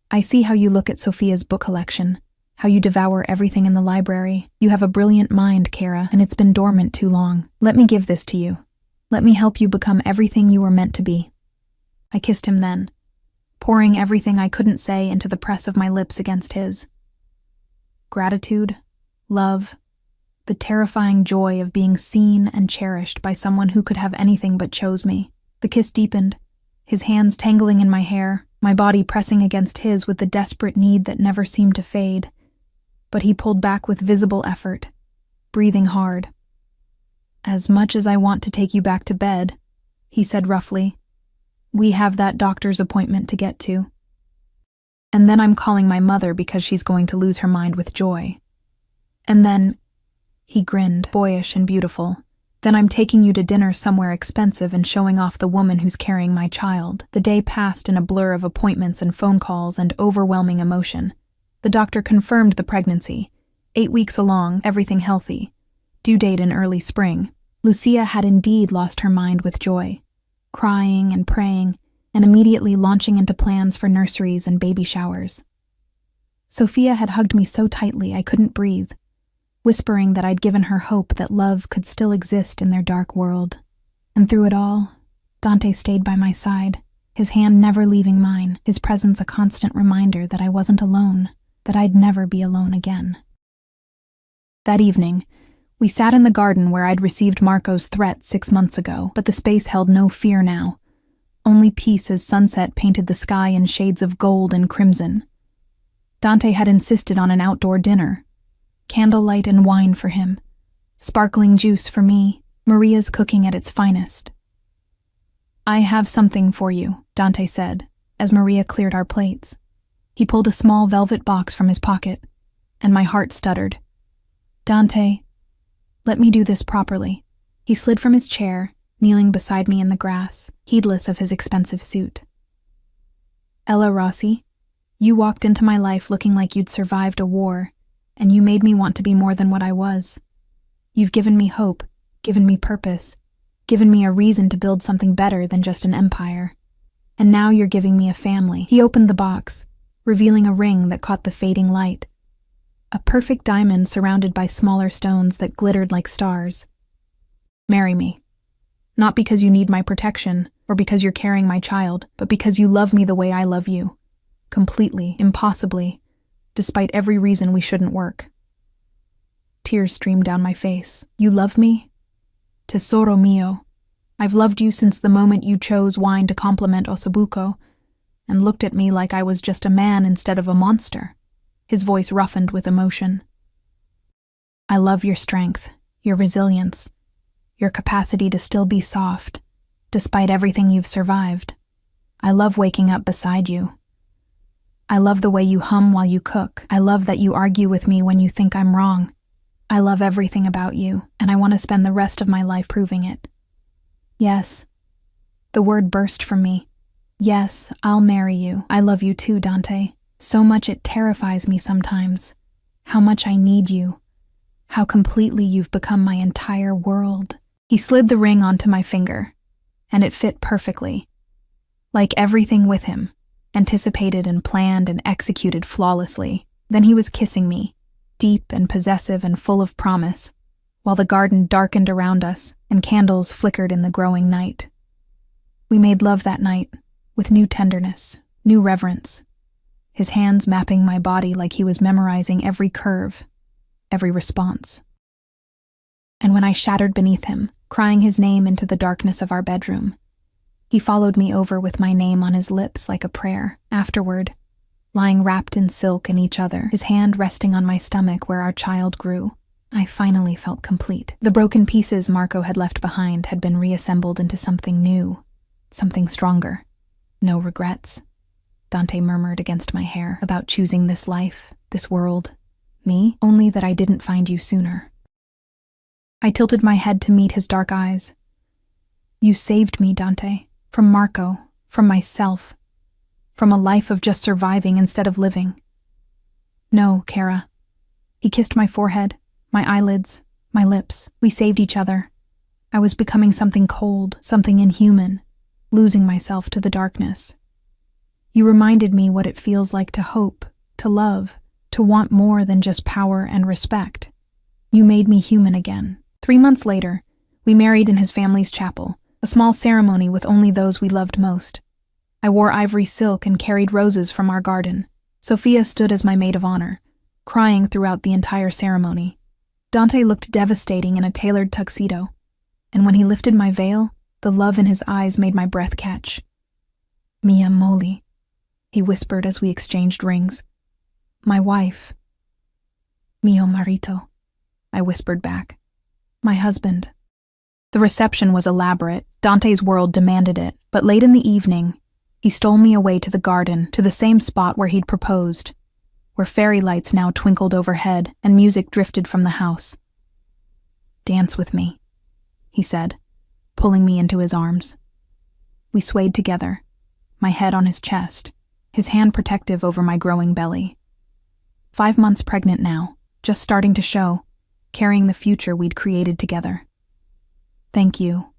Speaker 1: "I see how you look at Sophia's book collection, how you devour everything in the library. You have a brilliant mind, Kara, and it's been dormant too long. Let me give this to you. Let me help you become everything you were meant to be." I kissed him then, pouring everything I couldn't say into the press of my lips against his. Gratitude, love, the terrifying joy of being seen and cherished by someone who could have anything but chose me. The kiss deepened, his hands tangling in my hair, my body pressing against his with the desperate need that never seemed to fade. But he pulled back with visible effort, breathing hard. "As much as I want to take you back to bed," he said roughly, "we have that doctor's appointment to get to. And then I'm calling my mother because she's going to lose her mind with joy. And then," he grinned, boyish and beautiful, "then I'm taking you to dinner somewhere expensive and showing off the woman who's carrying my child." The day passed in a blur of appointments and phone calls and overwhelming emotion. The doctor confirmed the pregnancy. 8 weeks along, everything healthy. Due date in early spring. Lucia had indeed lost her mind with joy, crying and praying, and immediately launching into plans for nurseries and baby showers. Sophia had hugged me so tightly I couldn't breathe, whispering that I'd given her hope that love could still exist in their dark world. And through it all, Dante stayed by my side, his hand never leaving mine, his presence a constant reminder that I wasn't alone, that I'd never be alone again. That evening, we sat in the garden where I'd received Marco's threat 6 months ago, but the space held no fear now, only peace as sunset painted the sky in shades of gold and crimson. Dante had insisted on an outdoor dinner, candlelight and wine for him, sparkling juice for me, Maria's cooking at its finest. "I have something for you," Dante said, as Maria cleared our plates. He pulled a small velvet box from his pocket, and my heart stuttered. "Dante, let me do this properly." He slid from his chair, kneeling beside me in the grass, heedless of his expensive suit. "Ella Rossi, you walked into my life looking like you'd survived a war, and you made me want to be more than what I was. You've given me hope, given me purpose, given me a reason to build something better than just an empire. And now you're giving me a family." He opened the box, revealing a ring that caught the fading light. A perfect diamond surrounded by smaller stones that glittered like stars. "Marry me. Not because you need my protection, or because you're carrying my child, but because you love me the way I love you. Completely, impossibly, despite every reason we shouldn't work." Tears streamed down my face. "You love me? Tesoro mio. I've loved you since the moment you chose wine to compliment Ossobuco, and looked at me like I was just a man instead of a monster." His voice roughened with emotion. "I love your strength, your resilience, your capacity to still be soft, despite everything you've survived. I love waking up beside you. I love the way you hum while you cook. I love that you argue with me when you think I'm wrong. I love everything about you, and I want to spend the rest of my life proving it. Yes." The word burst from me. "Yes, I'll marry you. I love you too, Dante. So much it terrifies me sometimes. How much I need you. How completely you've become my entire world." He slid the ring onto my finger, and it fit perfectly. Like everything with him, anticipated and planned and executed flawlessly. Then he was kissing me, deep and possessive and full of promise, while the garden darkened around us and candles flickered in the growing night. We made love that night, with new tenderness, new reverence, his hands mapping my body like he was memorizing every curve, every response. And when I shattered beneath him, crying his name into the darkness of our bedroom, he followed me over with my name on his lips like a prayer. Afterward, lying wrapped in silk in each other, his hand resting on my stomach where our child grew, I finally felt complete. The broken pieces Marco had left behind had been reassembled into something new, something stronger. "No regrets," Dante murmured against my hair, "about choosing this life, this world. Me? Only that I didn't find you sooner." I tilted my head to meet his dark eyes. "You saved me, Dante, from Marco, from myself, from a life of just surviving instead of living." "No, Kara." He kissed my forehead, my eyelids, my lips. We saved each other. I was becoming something cold, something inhuman, losing myself to the darkness. You reminded me what it feels like to hope, to love, to want more than just power and respect. You made me human again. 3 months later, we married in his family's chapel, a small ceremony with only those we loved most. I wore ivory silk and carried roses from our garden. Sophia stood as my maid of honor, crying throughout the entire ceremony. Dante looked devastating in a tailored tuxedo, and when he lifted my veil, the love in his eyes made my breath catch. "Mia Moli," he whispered as we exchanged rings. "My wife. Mio marito." I whispered back. My husband. The reception was elaborate. Dante's world demanded it, but late in the evening, he stole me away to the garden, to the same spot where he'd proposed, where fairy lights now twinkled overhead and music drifted from the house. Dance with me, he said, pulling me into his arms. We swayed together, my head on his chest, his hand protective over my growing belly. 5 months pregnant now, just starting to show, carrying the future we'd created together. Thank you,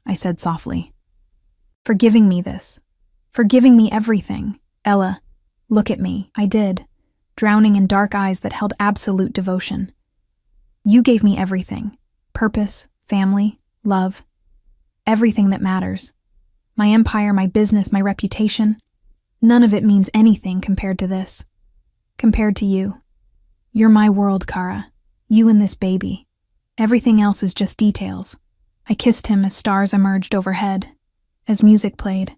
Speaker 1: I said softly. For giving me this. For giving me everything. Ella, look at me. I did, drowning in dark eyes that held absolute devotion. You gave me everything. Purpose, family, love. Everything that matters. My empire, my business, my reputation. None of it means anything compared to this. Compared to you. You're my world, Kara. You and this baby. Everything else is just details. I kissed him as stars emerged overhead, as music played,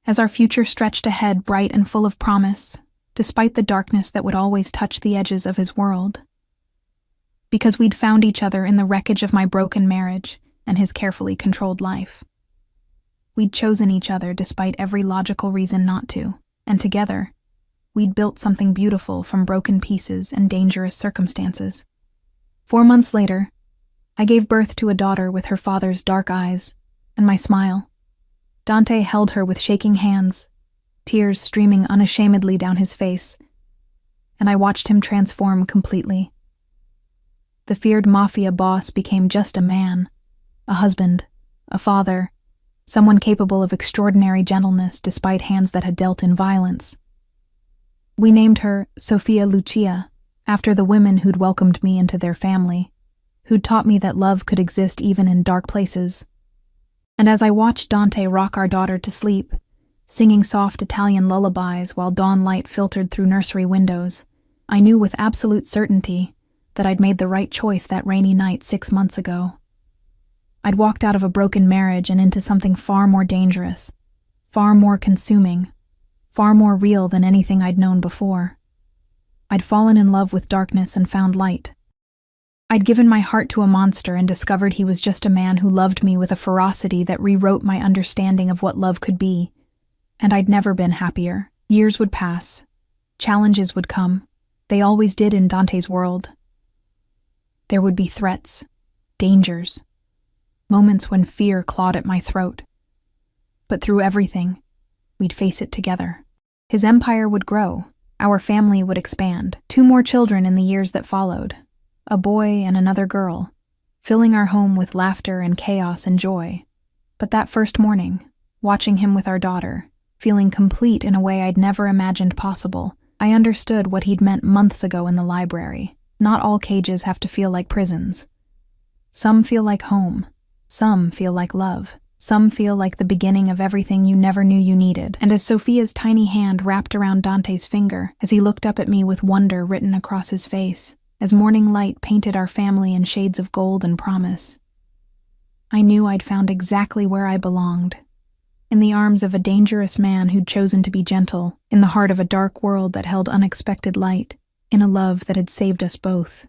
Speaker 1: as our future stretched ahead bright and full of promise, despite the darkness that would always touch the edges of his world. Because we'd found each other in the wreckage of my broken marriage and his carefully controlled life. We'd chosen each other despite every logical reason not to, and together, we'd built something beautiful from broken pieces and dangerous circumstances. 4 months later, I gave birth to a daughter with her father's dark eyes and my smile. Dante held her with shaking hands, tears streaming unashamedly down his face, and I watched him transform completely. The feared Mafia boss became just a man, a husband, a father, someone capable of extraordinary gentleness despite hands that had dealt in violence. We named her Sofia Lucia, after the women who'd welcomed me into their family, who'd taught me that love could exist even in dark places. And as I watched Dante rock our daughter to sleep, singing soft Italian lullabies while dawn light filtered through nursery windows, I knew with absolute certainty that I'd made the right choice that rainy night 6 months ago. I'd walked out of a broken marriage and into something far more dangerous, far more consuming, far more real than anything I'd known before. I'd fallen in love with darkness and found light. I'd given my heart to a monster and discovered he was just a man who loved me with a ferocity that rewrote my understanding of what love could be. And I'd never been happier. Years would pass. Challenges would come. They always did in Dante's world. There would be threats, dangers, moments when fear clawed at my throat. But through everything, we'd face it together. His empire would grow. Our family would expand. 2 more children in the years that followed. A boy and another girl, filling our home with laughter and chaos and joy. But that first morning, watching him with our daughter, feeling complete in a way I'd never imagined possible, I understood what he'd meant months ago in the library. Not all cages have to feel like prisons. Some feel like home. Some feel like love. Some feel like the beginning of everything you never knew you needed. And as Sophia's tiny hand wrapped around Dante's finger, as he looked up at me with wonder written across his face, as morning light painted our family in shades of gold and promise, I knew I'd found exactly where I belonged. In the arms of a dangerous man who'd chosen to be gentle, in the heart of a dark world that held unexpected light, in a love that had saved us both.